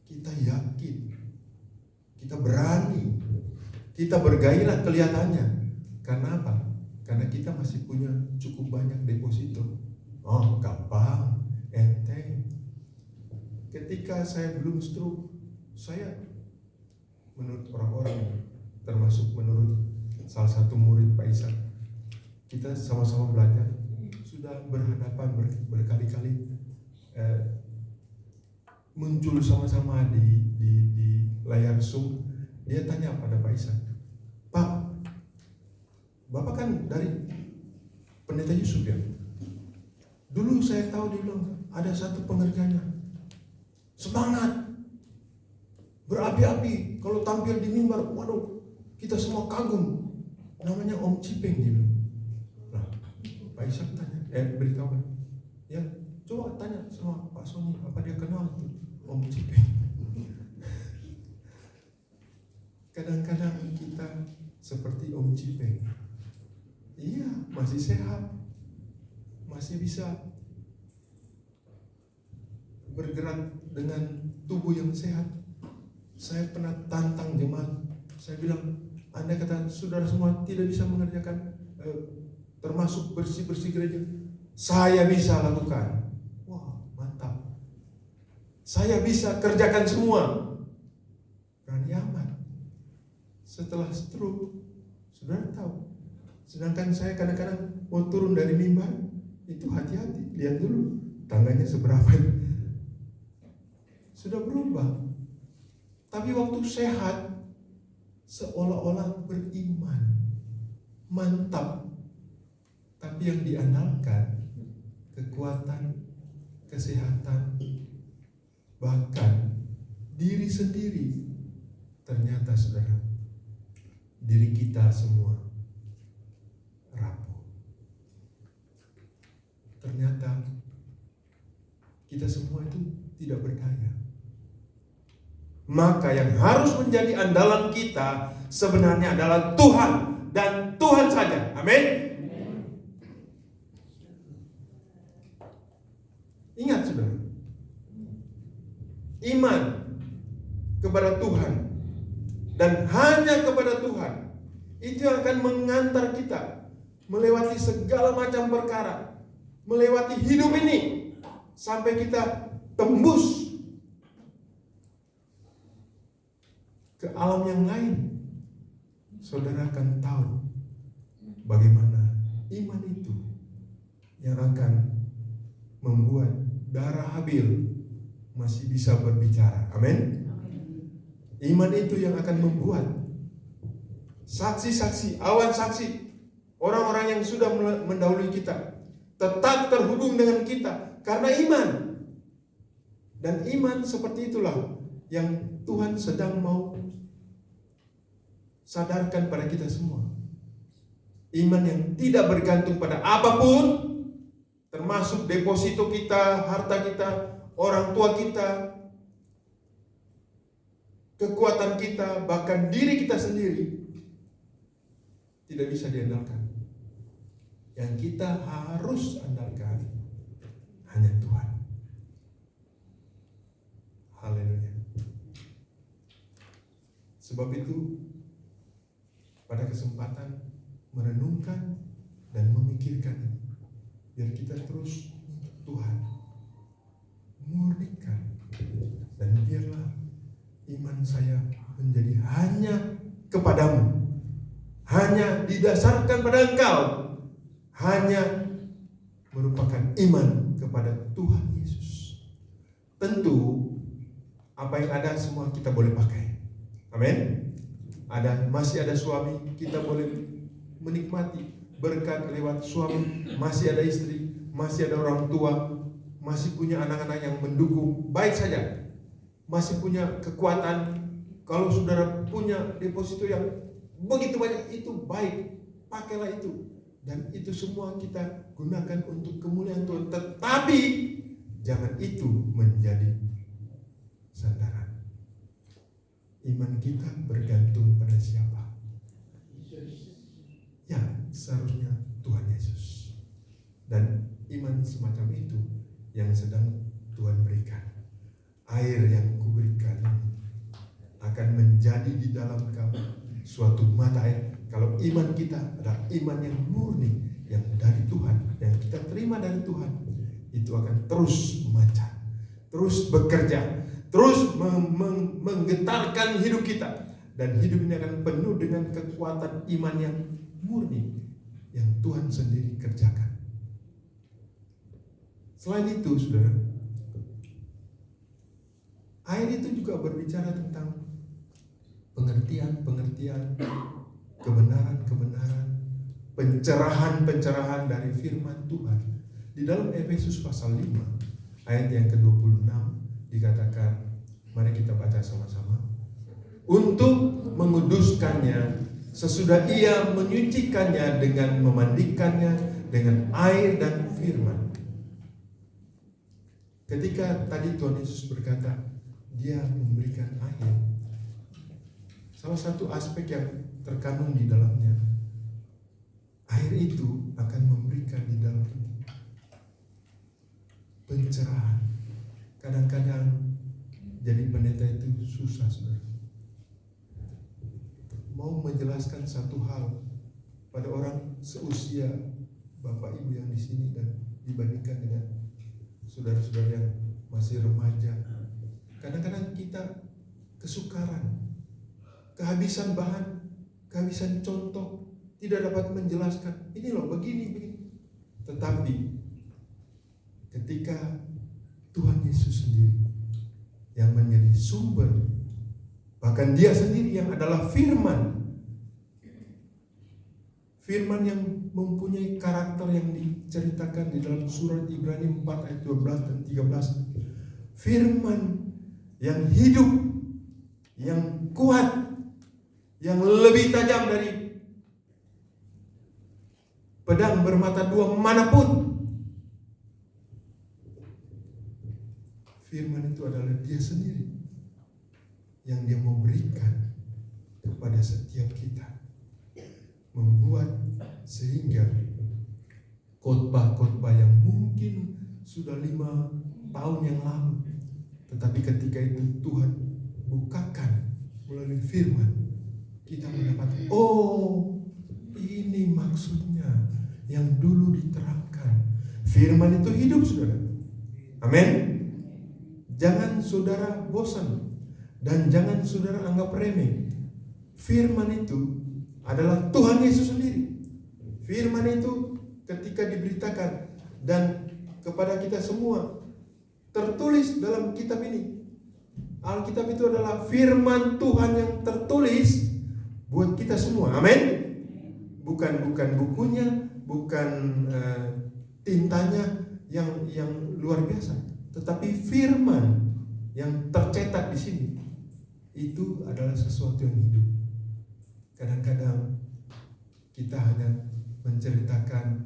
Kita yakin, kita berani, kita bergairah kelihatannya. Karena apa? Karena kita masih punya cukup banyak deposito. Oh, gampang, enteng. Ketika saya belum stroke, saya menurut orang-orang, termasuk menurut salah satu murid Pak Ishak, kita sama-sama belajar, sudah berhadapan berkali-kali, muncul sama-sama di layar Zoom. Dia tanya pada Pak Ishak, Pak, Bapak kan dari Pendeta Yusuf ya? Dulu saya tahu dia bilang ada satu pengerjanya semangat, berapi-api, kalau tampil di mimbar, waduh, kita semua kagum. Namanya Om Cipeng dia bilang. Nah, Pak Ishak tanya, beritahu, ya coba tanya sama Pak Sony, apa dia kenal tuh Om Cipeng? Kadang-kadang kita seperti Om Cipeng. Iya, masih sehat, masih bisa bergerak dengan tubuh yang sehat. Saya pernah tantang jemaat, saya bilang, Anda kata saudara semua tidak bisa mengerjakan termasuk bersih-bersih gereja, saya bisa lakukan. Wah, mantap. Saya bisa kerjakan semua. Berani amat. Setelah stroke, saudara tahu, sedangkan saya kadang-kadang mau turun dari mimbar, itu hati-hati, lihat dulu tangganya seberapa. Sudah berubah. Tapi waktu sehat, seolah-olah beriman. mantap, tapi yang diandalkan kekuatan, kesehatan, bahkan diri sendiri. Ternyata saudara, diri kita semua rapuh. Ternyata kita semua itu tidak berdaya. Maka yang harus menjadi andalan kita sebenarnya adalah Tuhan dan Tuhan saja. Amin. Ingat saudara, iman kepada Tuhan dan hanya kepada Tuhan itu yang akan mengantar kita melewati segala macam perkara, melewati hidup ini sampai kita tembus ke alam yang lain. Saudara akan tahu bagaimana iman itu yang akan membuat darah Habil masih bisa berbicara. Amin. Iman itu yang akan membuat saksi-saksi, awan saksi, orang-orang yang sudah mendahului kita tetap terhubung dengan kita karena iman. Dan iman seperti itulah yang Tuhan sedang mau sadarkan pada kita semua. Iman yang tidak bergantung pada apapun, termasuk deposito kita, harta kita, orang tua kita, kekuatan kita, bahkan diri kita sendiri tidak bisa diandalkan. Yang kita harus andalkan hanya Tuhan. Haleluya. Sebab itu pada kesempatan merenungkan dan memikirkan, biar kita terus Tuhan murnikan, dan biarlah iman saya menjadi hanya kepadamu, hanya didasarkan pada Engkau, hanya merupakan iman kepada Tuhan Yesus. Tentu apa yang ada semua kita boleh pakai. Amin. Masih ada suami, kita boleh menikmati berkat lewat suami, masih ada istri, masih ada orang tua, masih punya anak-anak yang mendukung, baik saja. Masih punya kekuatan. Kalau saudara punya deposito yang begitu banyak, itu baik, pakailah itu. Dan itu semua kita gunakan untuk kemuliaan Tuhan. Tetapi jangan itu menjadi sandaran. Iman kita bergantung pada siapa? Ya, seharusnya Tuhan Yesus. Dan iman semacam itu yang sedang Tuhan berikan. Air yang kuberikan akan menjadi di dalam kamu suatu mata air. Kalau iman kita adalah iman yang murni, yang dari Tuhan, yang kita terima dari Tuhan, itu akan terus memancar, terus bekerja, terus menggetarkan hidup kita. Dan hidup ini akan penuh dengan kekuatan iman yang murni, yang Tuhan sendiri kerjakan. Selain itu, saudara, air itu juga berbicara tentang pengertian-pengertian, kebenaran-kebenaran, pencerahan-pencerahan dari firman Tuhan. Di dalam Efesus pasal 5 ayat yang ke-26 dikatakan, mari kita baca sama-sama. Untuk menguduskannya sesudah ia menyucikannya dengan memandikannya dengan air dan firman. Ketika tadi Tuhan Yesus berkata, dia memberikan air, salah satu aspek yang terkandung di dalamnya, air itu akan memberikan di dalam pencerahan. Kadang-kadang jadi pendeta itu susah, saudara. Mau menjelaskan satu hal pada orang seusia Bapak Ibu yang di sini dan dibandingkan dengan saudara-saudara yang masih remaja, kadang-kadang kita kesukaran, kehabisan bahan, kehabisan contoh, tidak dapat menjelaskan. Ini loh begini. Tetapi ketika Tuhan Yesus sendiri yang menjadi sumber, bahkan dia sendiri yang adalah firman Firman yang mempunyai karakter yang diceritakan di dalam surat Ibrani 4 ayat 12 dan 13. Firman yang hidup, yang kuat, yang lebih tajam dari pedang bermata dua manapun. Firman itu adalah Dia sendiri yang Dia mau berikan kepada setiap kita, membuat sehingga khotbah-khotbah yang mungkin sudah 5 tahun yang lalu, tetapi ketika itu Tuhan bukakan melalui firman, kita mendapat, oh ini maksudnya yang dulu diterangkan. Firman itu hidup, saudara. Amin. Jangan saudara bosan dan jangan saudara anggap remeh. Firman itu adalah Tuhan Yesus sendiri. Firman itu ketika diberitakan dan kepada kita semua tertulis dalam kitab ini. Alkitab itu adalah firman Tuhan yang tertulis buat kita semua. Amin. Bukan bukunya, bukan tintanya yang luar biasa, tetapi firman yang tercetak di sini itu adalah sesuatu yang hidup. Kadang-kadang kita hanya menceritakan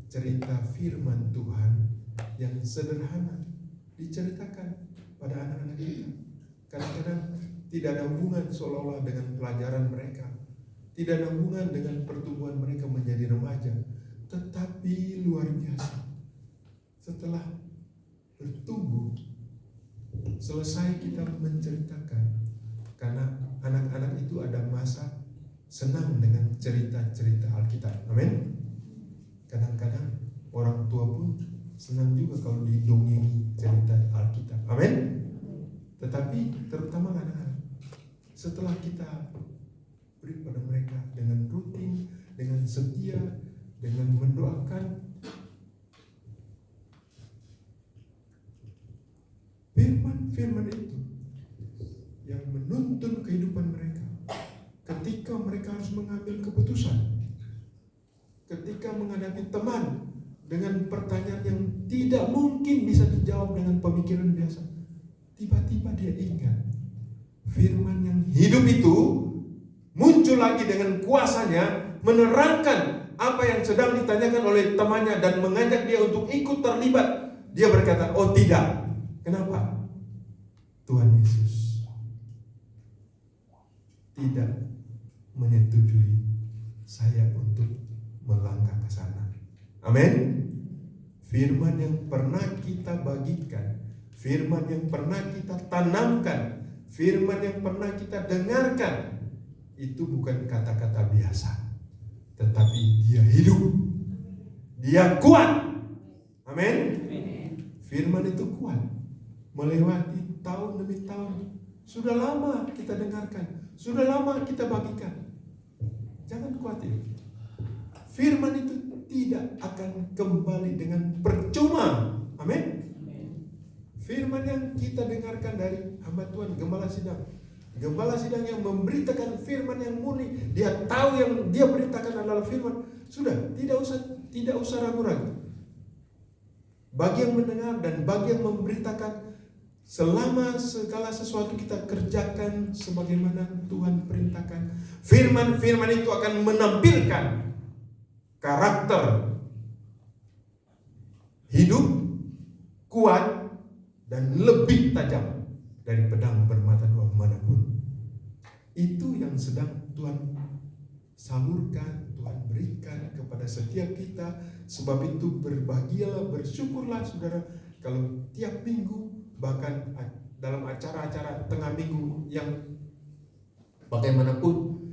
cerita firman Tuhan yang sederhana diceritakan pada anak-anak kita. Kadang-kadang tidak ada hubungan seolah-olah dengan pelajaran mereka, tidak ada hubungan dengan pertumbuhan mereka menjadi remaja, tetapi luar biasa. Setelah bertumbuh, selesai kita menceritakan, karena anak-anak itu ada masa senang dengan cerita-cerita Alkitab. Amin. Kadang-kadang orang tua pun senang juga kalau didongengi cerita Alkitab. Amin. Tetapi terutama anak-anak, setelah kita beri pada mereka dengan rutin, dengan setia, dengan mendoakan, firman itu yang menuntun kehidupan mereka. Ketika mereka harus mengambil keputusan, ketika menghadapi teman dengan pertanyaan yang tidak mungkin bisa dijawab dengan pemikiran biasa, tiba-tiba dia ingat firman yang hidup itu muncul lagi dengan kuasanya, menerangkan apa yang sedang ditanyakan oleh temannya dan mengajak dia untuk ikut terlibat. Dia berkata, oh tidak. Kenapa? Tuhan Yesus tidak menyetujui saya untuk melangkah ke sana. Amin. Firman yang pernah kita bagikan, firman yang pernah kita tanamkan, firman yang pernah kita dengarkan, itu bukan kata-kata biasa, tetapi dia hidup, dia kuat. Amin. Firman itu kuat, melewati tahun demi tahun. Sudah lama kita dengarkan, sudah lama kita bagikan. Jangan khawatir, firman itu tidak akan kembali dengan percuma. Amin. Firman yang kita dengarkan dari hamba Tuhan Gembala Sidang yang memberitakan firman yang murni, dia tahu yang dia beritakan adalah firman. Sudah, tidak usah ragu-ragu. Bagi yang mendengar dan bagi yang memberitakan, selama segala sesuatu kita kerjakan sebagaimana Tuhan perintahkan, firman-firman itu akan menampilkan karakter hidup, kuat, dan lebih tajam dari pedang bermata dua manapun. Itu yang sedang Tuhan salurkan, Tuhan berikan kepada setiap kita. Sebab itu berbahagialah, bersyukurlah saudara, kalau tiap minggu, bahkan dalam acara-acara tengah minggu yang bagaimanapun,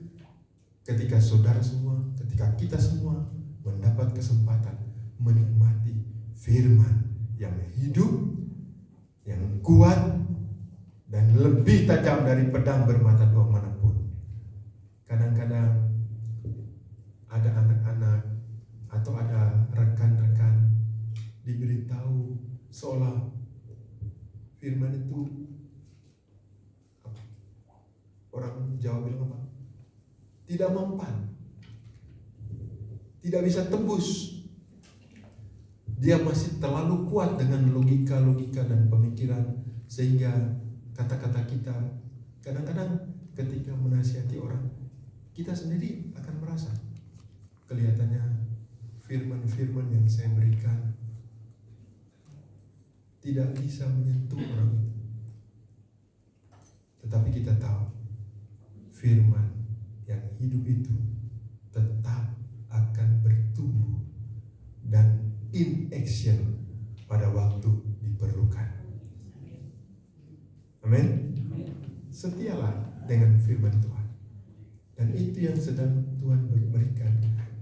ketika saudara semua, ketika kita semua mendapat kesempatan menikmati firman yang hidup, yang kuat, dan lebih tajam dari pedang bermata dua manapun. Kadang-kadang ada anak-anak atau ada rekan-rekan diberitahu seolah firman itu, orang Jawa bilang apa? Tidak mempan. tidak bisa tembus. Dia masih terlalu kuat dengan logika-logika dan pemikiran, sehingga kata-kata kita kadang-kadang ketika menasihati orang, kita sendiri akan merasa kelihatannya firman-firman yang saya berikan tidak bisa menyentuh orang itu. Tetapi kita tahu firman yang hidup itu tetap akan bertumbuh dan in action pada waktu diperlukan. Amin. Setialah dengan firman Tuhan. Dan itu yang sedang Tuhan berikan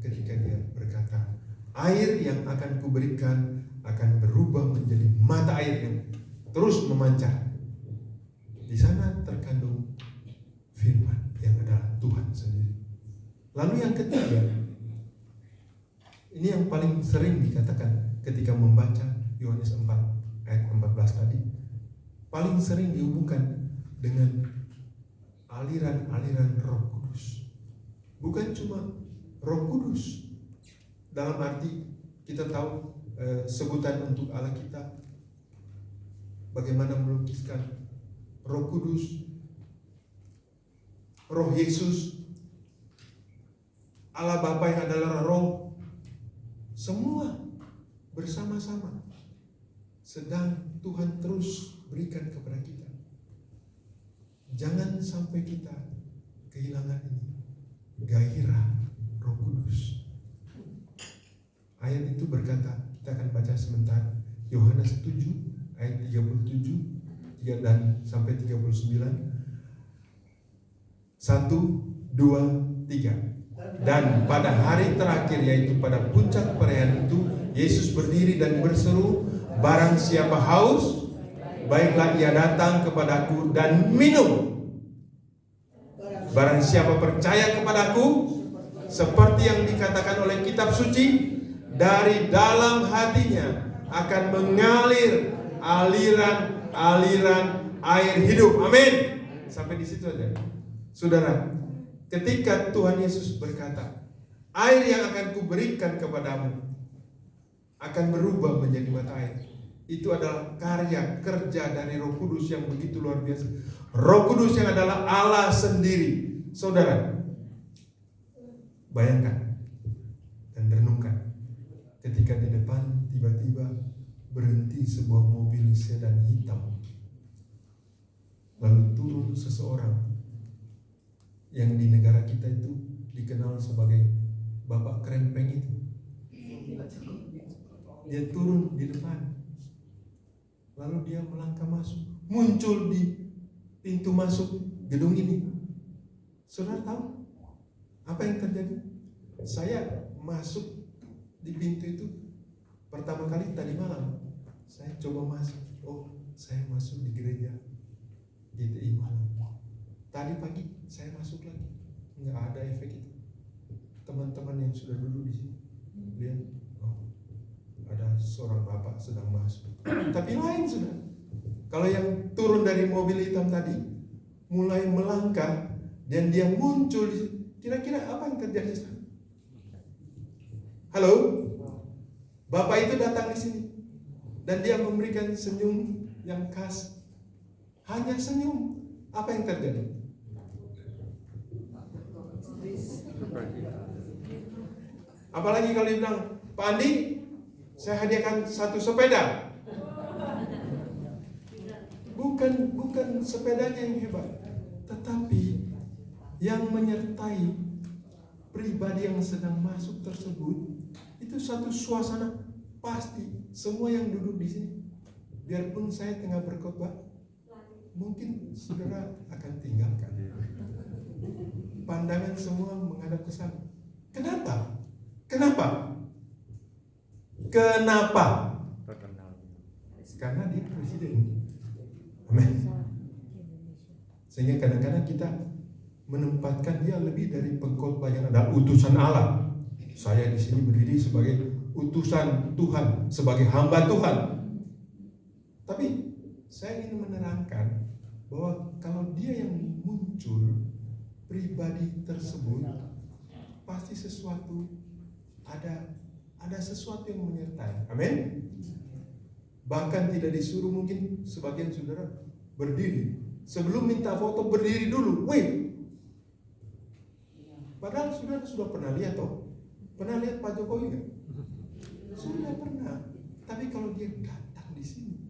ketika Dia berkata, air yang akan kuberikan akan berubah menjadi mata air yang terus memancar. Di sana terkandung firman yang adalah Tuhan sendiri. Lalu yang ketiga, ini yang paling sering dikatakan ketika membaca Yohanes 4 ayat 14 tadi, paling sering dihubungkan dengan aliran-aliran Roh Kudus. Bukan cuma Roh Kudus dalam arti kita tahu sebutan untuk Allah kita, bagaimana melukiskan Roh Kudus, Roh Yesus, Allah Bapa yang adalah Roh, semua bersama-sama sedang Tuhan terus berikan kepada kita. Jangan sampai kita kehilangan ini gairah Roh Kudus. Ayat itu berkata, kita akan baca sebentar, Yohanes 7 ayat 37 dan sampai 39. 1, 2, 3. Dan pada hari terakhir, yaitu pada puncak perayaan itu, Yesus berdiri dan berseru, barang siapa haus, baiklah ia datang kepadaku dan minum. Barang siapa percaya kepadaku, seperti yang dikatakan oleh kitab suci, dari dalam hatinya akan mengalir aliran air hidup. Amin. Sampai di situ aja. Saudara, ketika Tuhan Yesus berkata, air yang akan kuberikan kepadamu akan berubah menjadi mata air, itu adalah karya kerja dari Roh Kudus yang begitu luar biasa. Roh Kudus yang adalah Allah sendiri. Saudara, bayangkan dan renungkan ketika di depan tiba-tiba berhenti sebuah mobil sedan hitam, lalu turun seseorang yang di negara kita itu dikenal sebagai Bapak Krempeng itu. Dia turun di depan, lalu dia melangkah masuk, muncul di pintu masuk gedung ini. Saudara tahu apa yang terjadi? Saya masuk di pintu itu pertama kali tadi malam. Saya coba masuk. Oh, saya masuk di gereja GTI malam. Tadi pagi saya masuk lagi. Nggak ada efek itu. Teman-teman yang sudah duduk di sini lihat, oh, ada seorang bapak sedang masuk. Tapi lain sudah. Kalau yang turun dari mobil hitam tadi mulai melangkah dan dia muncul di sini, kira-kira apa yang terjadi? Halo? Bapak itu datang di sini dan dia memberikan senyum yang khas. Hanya senyum. Apa yang terjadi? Apalagi kalau dia bilang, Pak Andi, saya hadiahkan satu sepeda. Bukan sepedanya yang hebat, tetapi yang menyertai pribadi yang sedang masuk tersebut itu satu suasana. Pasti semua yang duduk di sini, biarpun saya tengah berkhotbah, mungkin saudara akan tinggalkan. Pandangan semua menghadap ke sana. Kenapa? Karena dia presiden. Amin. Sehingga kadang-kadang kita menempatkan dia lebih dari pengkhotbah yang adalah utusan Allah. Saya di sini berdiri sebagai utusan Tuhan, sebagai hamba Tuhan. Tapi saya ingin menerangkan bahwa kalau dia yang muncul, pribadi tersebut pasti sesuatu ada sesuatu yang menyertai. Amin. Bahkan tidak disuruh, mungkin sebagian saudara berdiri. Sebelum minta foto berdiri dulu. Wait. Padahal saudara sudah pernah lihat Pernah lihat Pak Jokowi kan? Sudah pernah. Tapi kalau dia datang di sini,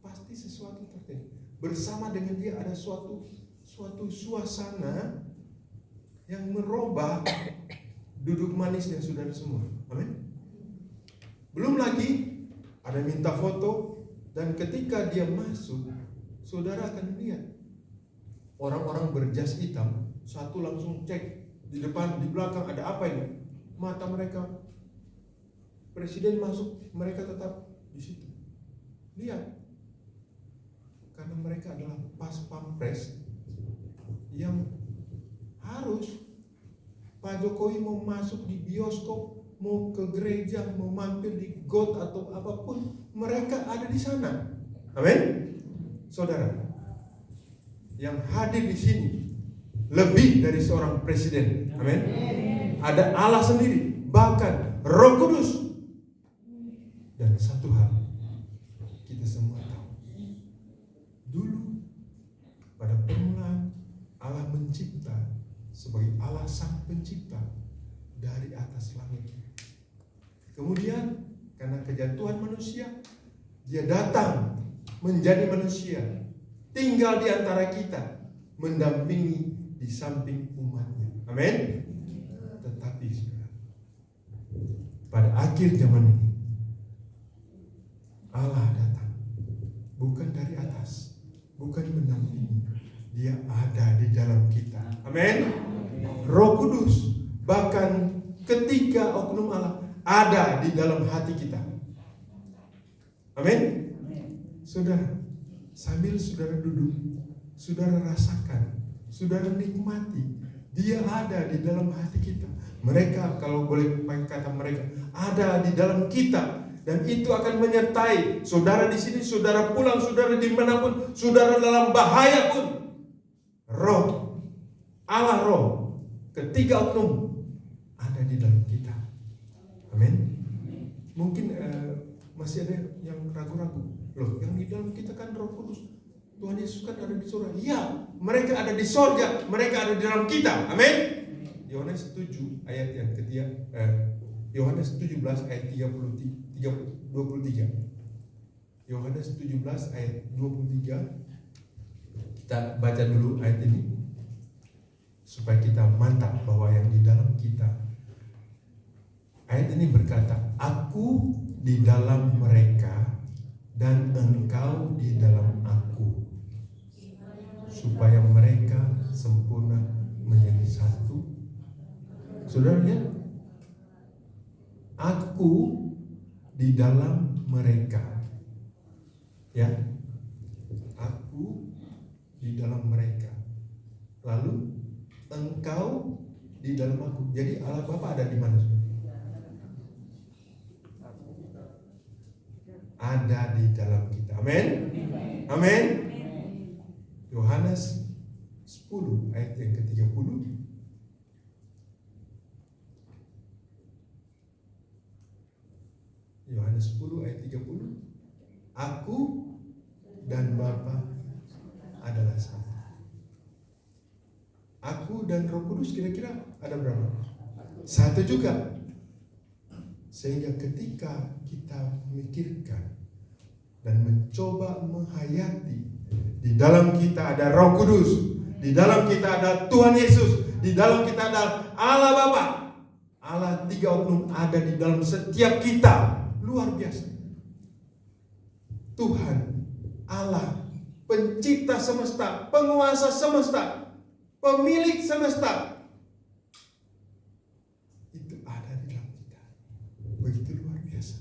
pasti sesuatu terjadi. Bersama dengan dia ada suatu suasana yang merubah duduk manisnya saudara semua. Amin. Belum lagi ada minta foto, dan ketika dia masuk, saudara akan lihat orang-orang berjas hitam, satu langsung cek di depan, di belakang ada apa ini? Mata mereka, presiden masuk, mereka tetap di situ. Lihat, karena mereka adalah pas pampres yang harus. Pak Jokowi mau masuk di bioskop, mau ke gereja, mau mampir di got atau apapun, mereka ada di sana. Amin. Saudara, yang hadir di sini lebih dari seorang presiden. Amin. Ada Allah sendiri, bahkan Roh Kudus. Dan satu hal kita semua tahu, dulu pada permulaan Allah mencipta sebagai Allah sang pencipta dari atas langit. Kemudian karena kejatuhan manusia, dia datang menjadi manusia, tinggal di antara kita, mendampingi di samping umatnya. Amin. Tetapi saudara, pada akhir zaman ini Allah datang bukan dari atas, bukan mendampingi, dia ada di dalam kita. Amin. Roh Kudus, bahkan ketika oknum Allah ada di dalam hati kita. Amin. Saudara, sambil saudara duduk, saudara rasakan, saudara nikmati, dia ada di dalam hati kita. Mereka, kalau boleh pakai kata mereka, ada di dalam kita. Dan itu akan menyertai saudara di sini, saudara pulang, saudara dimanapun, saudara dalam bahaya pun. Roh, Allah Roh, ketiga oknum ada di dalam kita. Amin. Mungkin masih ada yang ragu-ragu. Loh, yang di dalam kita kan Roh Kudus. Tuhan Yesus kan ada di surga. Iya, mereka ada di surga, mereka ada di dalam kita. Amin. Yohanes 7 ayat yang ketiga, Yohanes 17 ayat 23. Yohanes 17 ayat 23. Kita baca dulu ayat ini supaya kita mantap bahwa yang di dalam kita. Ayat ini berkata, aku di dalam mereka dan engkau di dalam aku, supaya mereka sempurna menjadi satu. Saudara lihat, aku di dalam mereka, ya, aku di dalam mereka, lalu engkau di dalam aku. Jadi Allah Bapa ada di mana? Ada di dalam kita. Amin. Amin. Yohanes 10 ayat yang ke-30. Yohanes 10 ayat 30. Aku dan Bapa adalah satu. Aku dan Roh Kudus kira-kira ada berapa? Satu juga. Sehingga ketika kita memikirkan dan mencoba menghayati, di dalam kita ada Roh Kudus, di dalam kita ada Tuhan Yesus, di dalam kita ada Allah Bapa, Allah tiga oknum ada di dalam setiap kita. Luar biasa. Tuhan Allah, pencipta semesta, penguasa semesta, pemilik semesta, itu ada di dalam kita. Begitu luar biasa.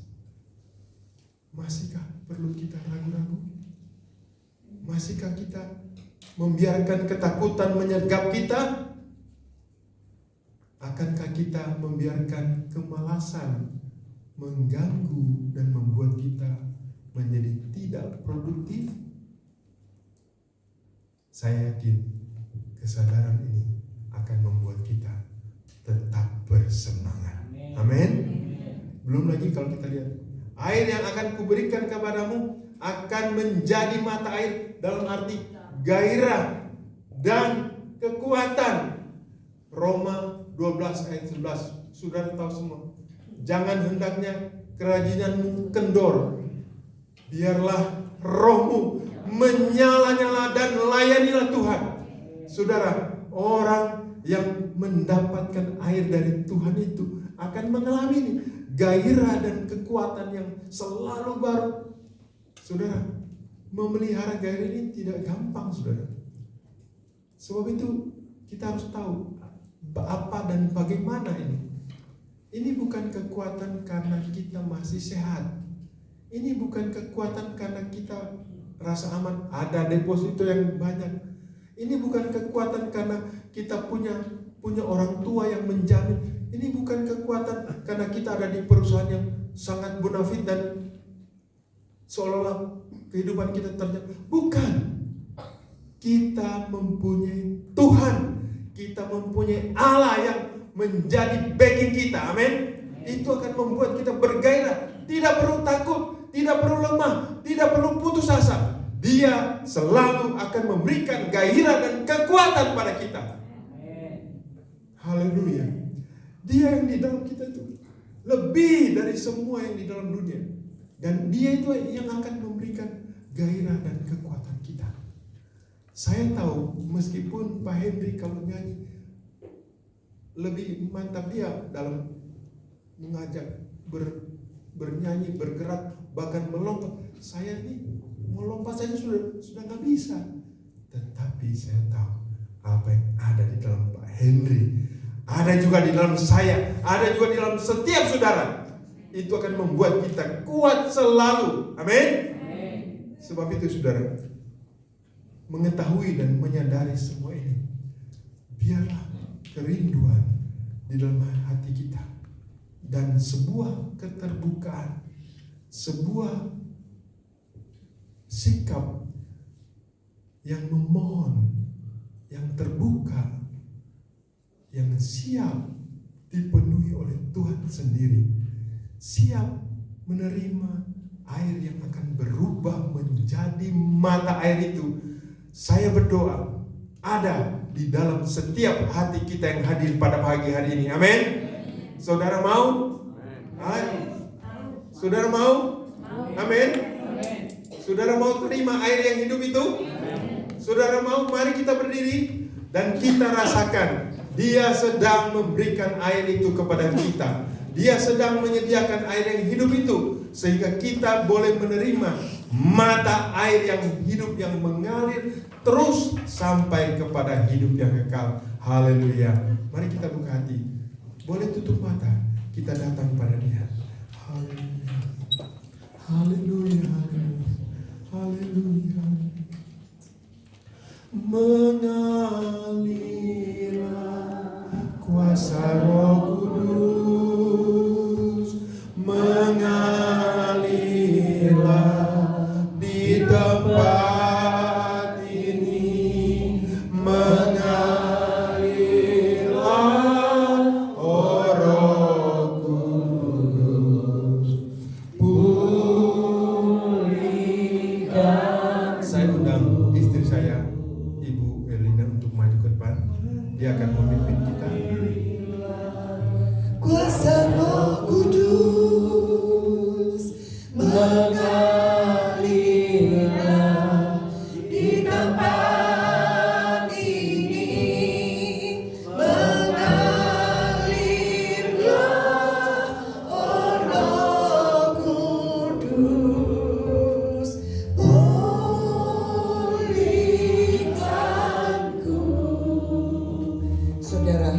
Masihkah perlu kita ragu-ragu? Masihkah kita membiarkan ketakutan menyergap kita? Akankah kita membiarkan kemalasan mengganggu dan membuat kita menjadi tidak produktif? Saya yakin kesadaran ini akan membuat kita tetap bersemangat. Amin. Belum lagi kalau kita lihat, air yang akan kuberikan kepadamu akan menjadi mata air, dalam arti gairah dan kekuatan. Roma 12 ayat 11. Saudara tahu semua. Jangan hendaknya kerajinanmu kendor. Biarlah rohmu menyala-nyala dan layanilah Tuhan. Saudara, orang yang mendapatkan air dari Tuhan itu akan mengalami gairah dan kekuatan yang selalu baru. Saudara, memelihara gairah ini tidak gampang, saudara. Sebab itu kita harus tahu apa dan bagaimana ini. Ini bukan kekuatan karena kita masih sehat. Ini bukan kekuatan karena kita rasa aman, ada deposito yang banyak. Ini bukan kekuatan karena kita punya orang tua yang menjamin. Ini bukan kekuatan karena kita ada di perusahaan yang sangat bonafit dan seolah-olah kehidupan kita terjaga. Bukan. Kita mempunyai Tuhan. Kita mempunyai Allah yang menjadi backing kita. Amin. Itu akan membuat kita bergairah. Tidak perlu takut, tidak perlu lemah, tidak perlu putus asa. Dia selalu akan memberikan gairah dan kekuatan pada kita. Haleluya. Dia yang di dalam kita itu lebih dari semua yang di dalam dunia. Dan dia itu yang akan memberikan gairah dan kekuatan kita. Saya tahu meskipun Pak Henry kalau nyanyi lebih mantap dia dalam mengajak bernyanyi, bergerak, bahkan melompat. Saya nih melompat saja sudah nggak bisa. Tetapi saya tahu apa yang ada di dalam Pak Henry, ada juga di dalam saya, ada juga di dalam setiap saudara. Itu akan membuat kita kuat selalu. Amin. Sebab itu saudara, mengetahui dan menyadari semua ini, biarlah kerinduan di dalam hati kita dan sebuah keterbukaan, sebuah sikap yang memohon, yang terbuka, yang siap dipenuhi oleh Tuhan sendiri, siap menerima air yang akan berubah menjadi mata air itu. Saya berdoa ada di dalam setiap hati kita yang hadir pada pagi hari ini. Amin. Saudara mau? Saudara mau? Amin. Saudara mau terima air yang hidup itu? Saudara mau? Mari kita berdiri dan kita rasakan Dia sedang memberikan air itu kepada kita. Dia sedang menyediakan air yang hidup itu sehingga kita boleh menerima mata air yang hidup yang mengalir terus sampai kepada hidup yang kekal. Haleluya. Mari kita buka hati. Boleh tutup mata. Kita datang pada Dia. Haleluya. Haleluya. Haleluya. Mengalirlah kuasa Roh Kudus, mengalirlah di tempat ini, mengalirlah oh Roh Kudus, pulihkan. Saya undang istri saya, Ibu Elina, untuk maju ke depan. Dia akan memimpin kita. Kuasa Roh Kudus mengalirlah di tempat ini, mengalirlah oh Roh Kudus, pulihkanku. Saudara,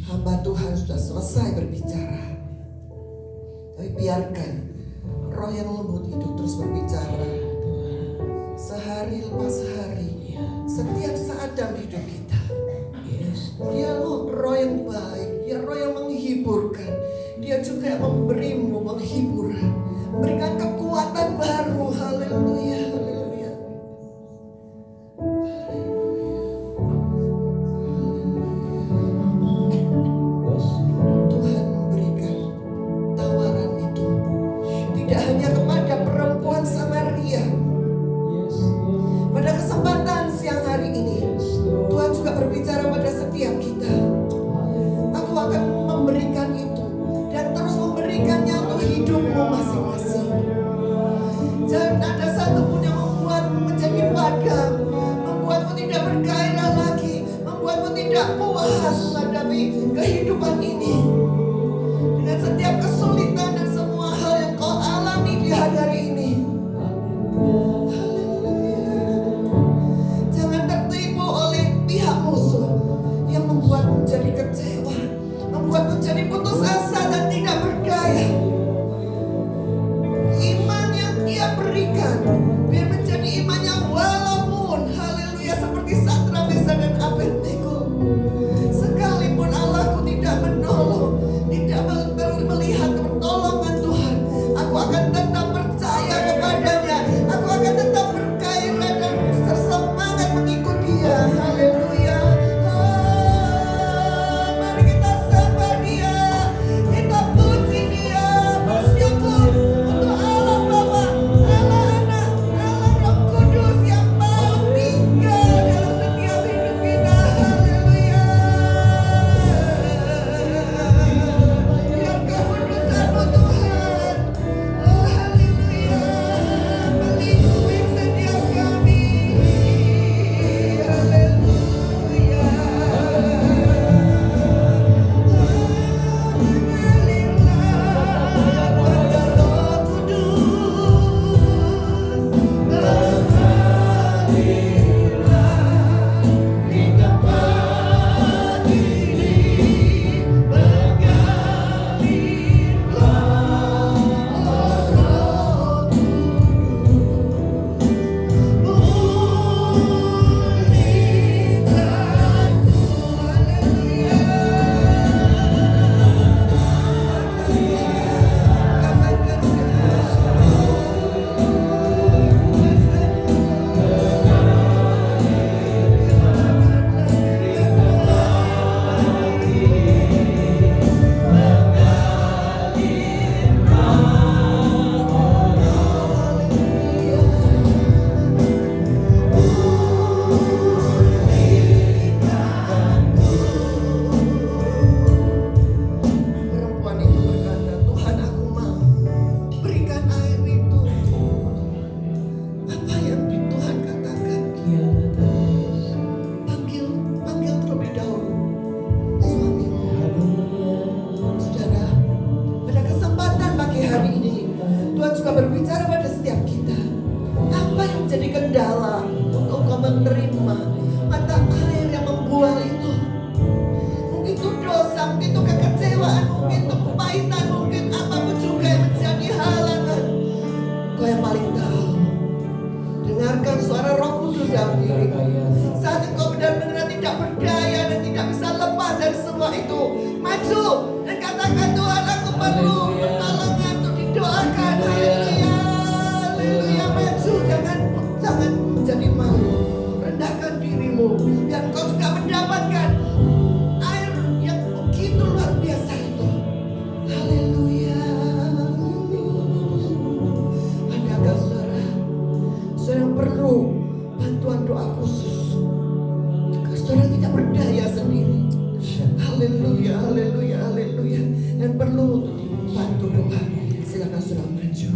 hamba Tuhan sudah selesai berbicara. Tapi biarkan roh yang lembut itu terus berbicara. Sehari lepas hari, setiap saat dalam hidup kita. Dia roh yang baik, dia roh yang menghiburkan. Dia juga yang memberimu penghiburan, berikan kekuatan baru. Haleluya, haleluya. Tuhan memberikan tawaran tidak hanya kepada perempuan Samaria. Pada kesempatan siang hari ini, Tuhan juga berbicara pada setiap kita. Aku akan memberikan itu dan terus memberikannya untuk hidupmu masing-masing. Jangan ada satupun yang membuatmu menjadi padam, membuatmu tidak bergairah lagi, membuatmu tidak puas menghadapi kehidupan ini. Dengan setiap kesulitan dan semua hal yang kau alami di hari ini, jangan tertipu oleh pihak musuh yang membuatmu menjadi kecewa, membuatmu menjadi putus asa dan tidak berdaya. Iman yang Dia berikan biar menjadi iman yang walaupun haleluya seperti Sadrak, Mesak dan Abednego, sekalipun Allahku tidak menolong, tidak melihat pertolongan Tuhan, aku akan tetap percaya kepadanya, aku akan tetap bergairah dan bersemangat mengikut Dia. Haleluya. Mari kita sembah Dia, kita puji Dia, bersyukur untuk Allah Bapa, Allah Anak, Allah Roh Kudus yang mau tinggal dalam setiap hidup kita. Haleluya. Biar kekudusan-Mu Tuhan, oh haleluya, melindungi setiap kami. Haleluya. Perempuan itu berkata, Tuhan aku mau berikan air itu. Apa yang Tuhan katakan? Panggil terlebih dahulu suamimu. Saudara, pada kesempatan pagi hari ini, Tuhan juga berbicara pada setiap kita. Apa yang menjadi kendala untuk kau menerima mata air yang membual itu? Mungkin itu dosa, mungkin itu kekecewaan, mungkin itu kepahitan, mungkin apapun juga yang menjadi halangan. Kau yang paling tahu. Dengarkan suara Roh Kudus dalam dirimu. Saat engkau benar-benar tidak berdaya dan tidak bisa lepas dari semua itu, maju dan katakan, Tuhan aku perlu pertolongan untuk didoakan. Haleluya, haleluya, maju, jangan menjadi malu. Rendahkan dirimu dan engkau juga mendapatkan air yang begitu luar biasa itu. Haleluya. Adakah saudara yang perlu bantuan doa khusus? Saudara tidak berdaya sendiri. Haleluya, haleluya, haleluya. Dan perlu untuk dibantu doa. Silakan saudara maju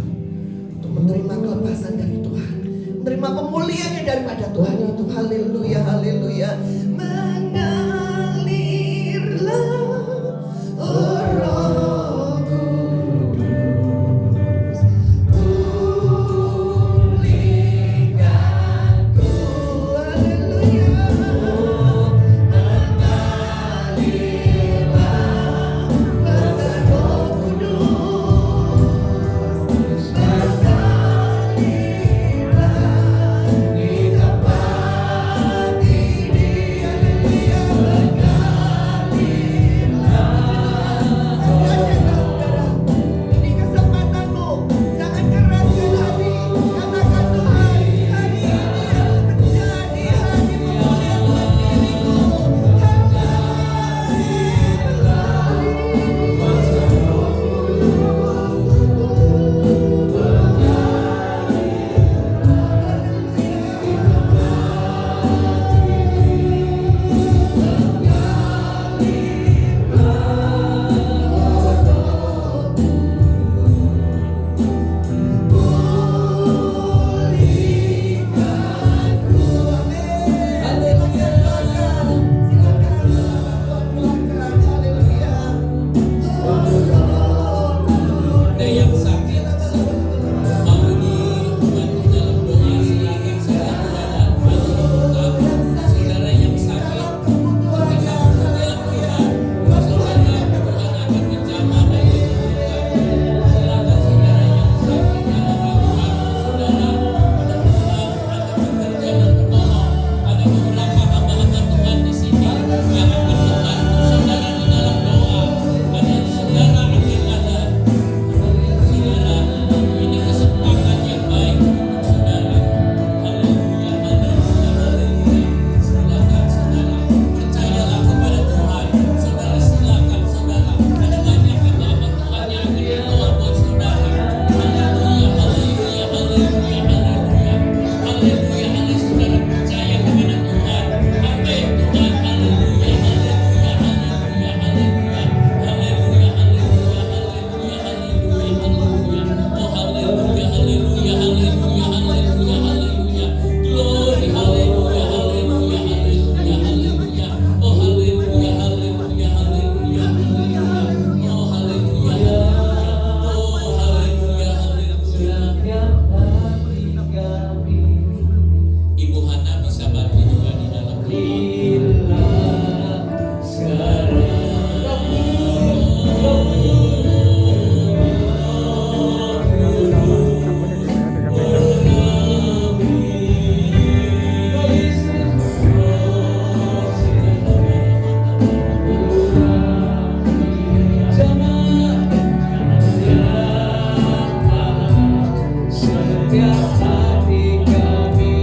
untuk menerima kelepasan dari Tuhan, menerima pemulihannya daripada Tuhan itu. Haleluya, haleluya. Mengalirlah, oh Roh Kudus, pulihkanku. Haleluya. Mengalirlah, Roh Kudus, mengalirlah di tempat ini. setiap hati kami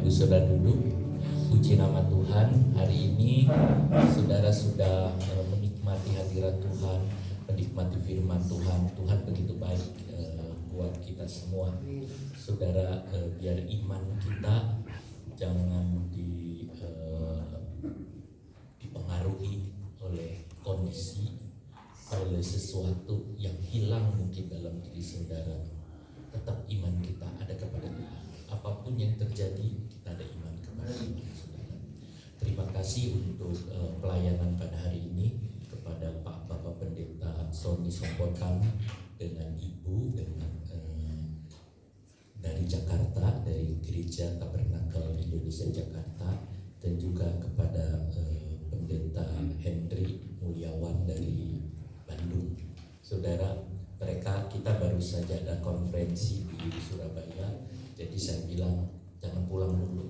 Ibu Saudara duduk. Puji nama Tuhan, hari ini saudara sudah menikmati hadirat Tuhan, menikmati firman Tuhan. Tuhan begitu baik buat kita semua. Saudara, biar iman kita jangan dipengaruhi oleh kondisi, oleh sesuatu yang hilang mungkin dalam diri saudara. Tetap iman kita ada kepada Tuhan. Apapun yang terjadi, kita ada iman kepada Tuhan, saudara. Terima kasih untuk pelayanan pada hari ini kepada Pak Bapak Pendeta Sony Sompotan dengan Ibu dari Jakarta, dari Gereja Tabernakel Indonesia Jakarta, dan juga kepada Pendeta Hendri Mulyawan dari Bandung. Saudara, kita baru saja ada konferensi di Surabaya, jadi saya bilang jangan pulang dulu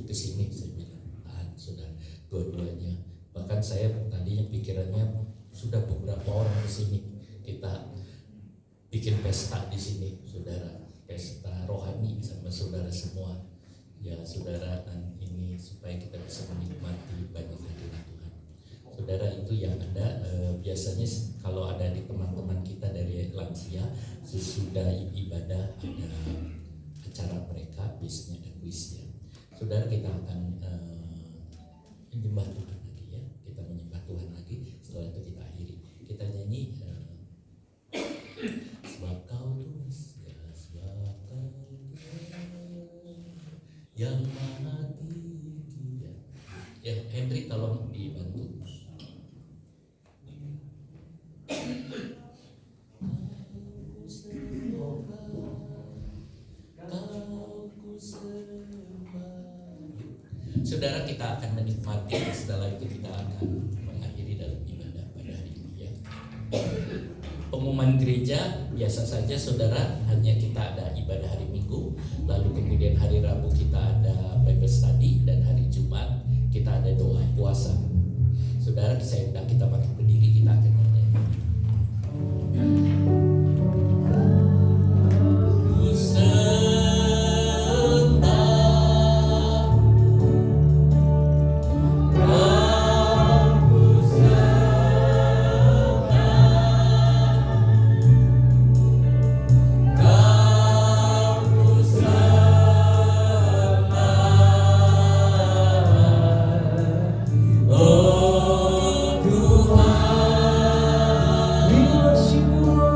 ke sini, saya bilang tahan saudara dua-duanya. Bahkan saya tadinya pikirannya sudah beberapa orang ke sini, kita bikin pesta di sini, saudara, pesta rohani sama saudara semua. Ya saudara, dan ini supaya kita bisa menikmati banyak hadirat Tuhan. Saudara, itu yang ada biasanya kalau ada di teman-teman kita dari lansia, sesudah ibadah ada acara mereka, biasanya ada kuis ya. Saudara, kita akan menyembah Tuhan lagi ya. Kita menyembah Tuhan lagi. Setelah itu kita akhiri. Kita nyanyi sebab Kau Tuhan, sebab Kau yang maha tinggi. Ya, Hendrik tolong dibantu. Saudara, kita akan menikmati, setelah itu kita akan mengakhiri dalam ibadah pada hari ini ya. Pengumuman gereja biasa saja saudara, hanya kita ada ibadah hari Minggu, lalu kemudian hari Rabu kita ada Bible study, dan hari Jumat kita ada doa puasa. Saudara, saya undang kita bangkit berdiri, kita akan menyanyi. We worship you.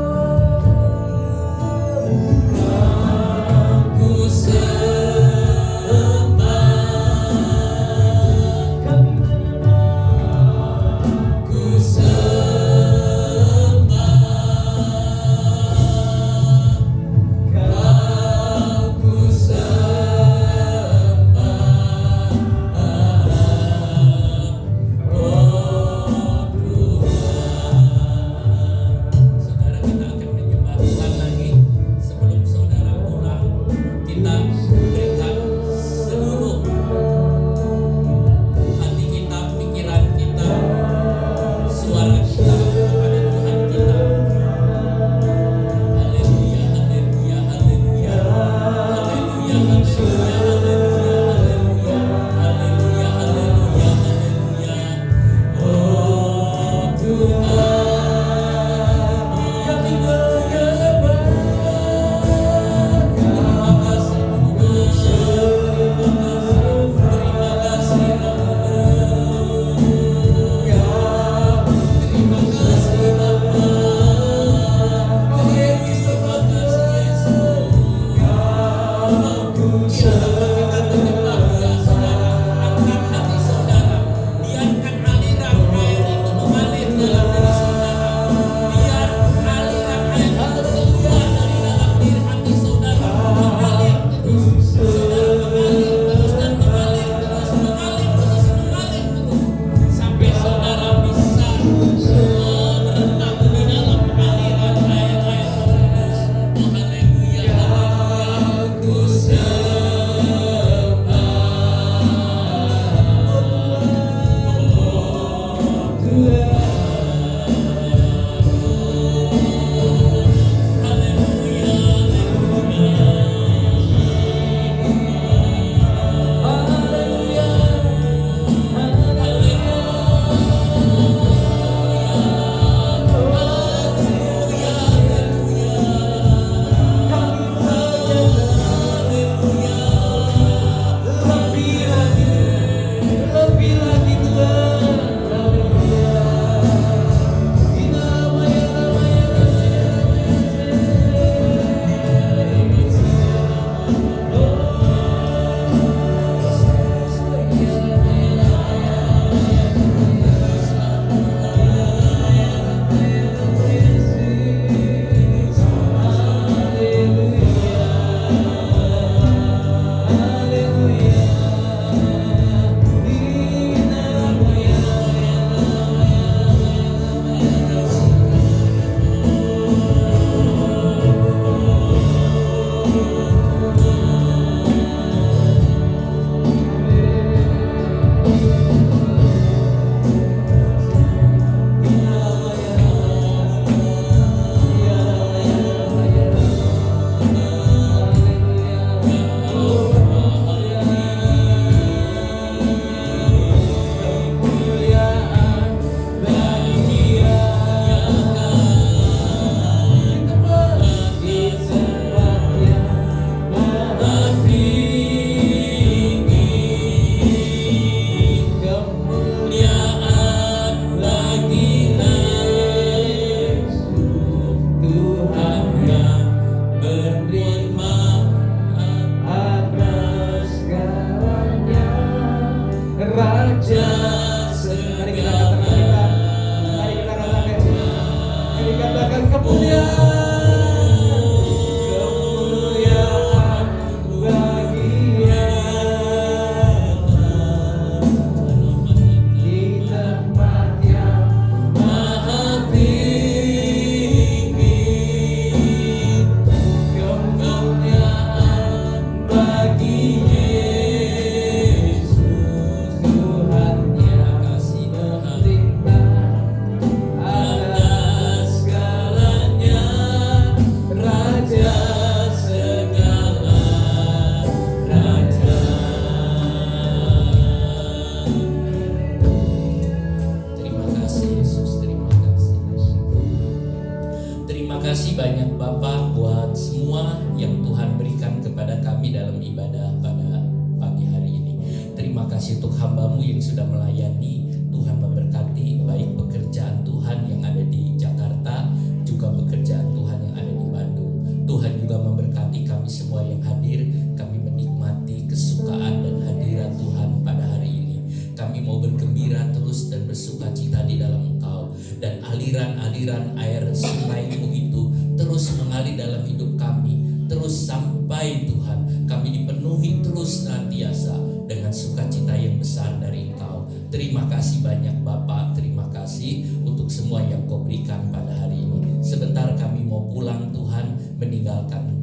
semua yang Tuhan berikan kepada kami dalam ibadah pada pagi hari ini. Terima kasih untuk hamba-Mu yang sudah melayani. Tuhan memberkati baik pekerjaan Tuhan yang ada di Jakarta, juga pekerjaan Tuhan yang ada di Bandung. Tuhan juga memberkati kami semua yang hadir. Kami menikmati kesukaan dan hadirat Tuhan pada hari ini. Kami mau bergembira terus dan bersuka cita di dalam Engkau. Dan aliran-aliran air sungai-Mu itu terus mengalir dalam hidup kami. Terus sampai Tuhan kami dipenuhi terus senantiasa dengan sukacita yang besar dari Engkau. Terima kasih banyak Bapak. Terima kasih untuk semua yang Kau berikan pada hari ini. Sebentar kami mau pulang Tuhan, meninggalkan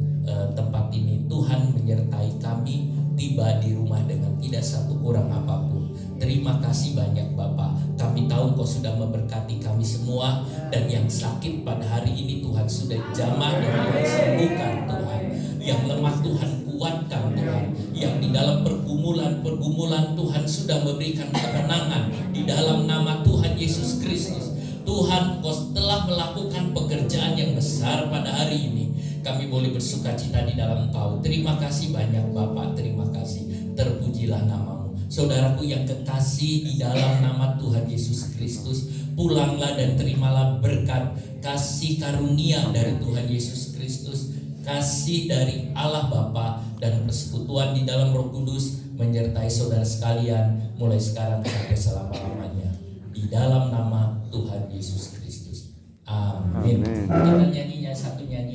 tempat ini. Tuhan menyertai kami, tiba di rumah dengan tidak satu kurang apapun. Terima kasih banyak Bapak. Kami tahu Kau sudah memberkati kami semua. Dan yang sakit pada hari ini Tuhan sudah jamah dan Tuhan sembuhkan Tuhan. Yang lemah Tuhan kuatkan Tuhan. Yang di dalam pergumulan Tuhan sudah memberikan kemenangan. Di dalam nama Tuhan Yesus Kristus. Tuhan, Kau telah melakukan pekerjaan yang besar pada hari ini. Kami boleh bersuka cita di dalam Engkau. Terima kasih banyak Bapak. Terima kasih. Terpujilah nama-Mu. Saudaraku yang kekasih, di dalam nama Tuhan Yesus Kristus, pulanglah dan terimalah berkat kasih karunia dari Tuhan Yesus Kristus, kasih dari Allah Bapa, dan persekutuan di dalam Roh Kudus menyertai saudara sekalian mulai sekarang sampai selama-lamanya. Di dalam nama Tuhan Yesus Kristus. Amin. Kita nyanyinya satu nyanyi.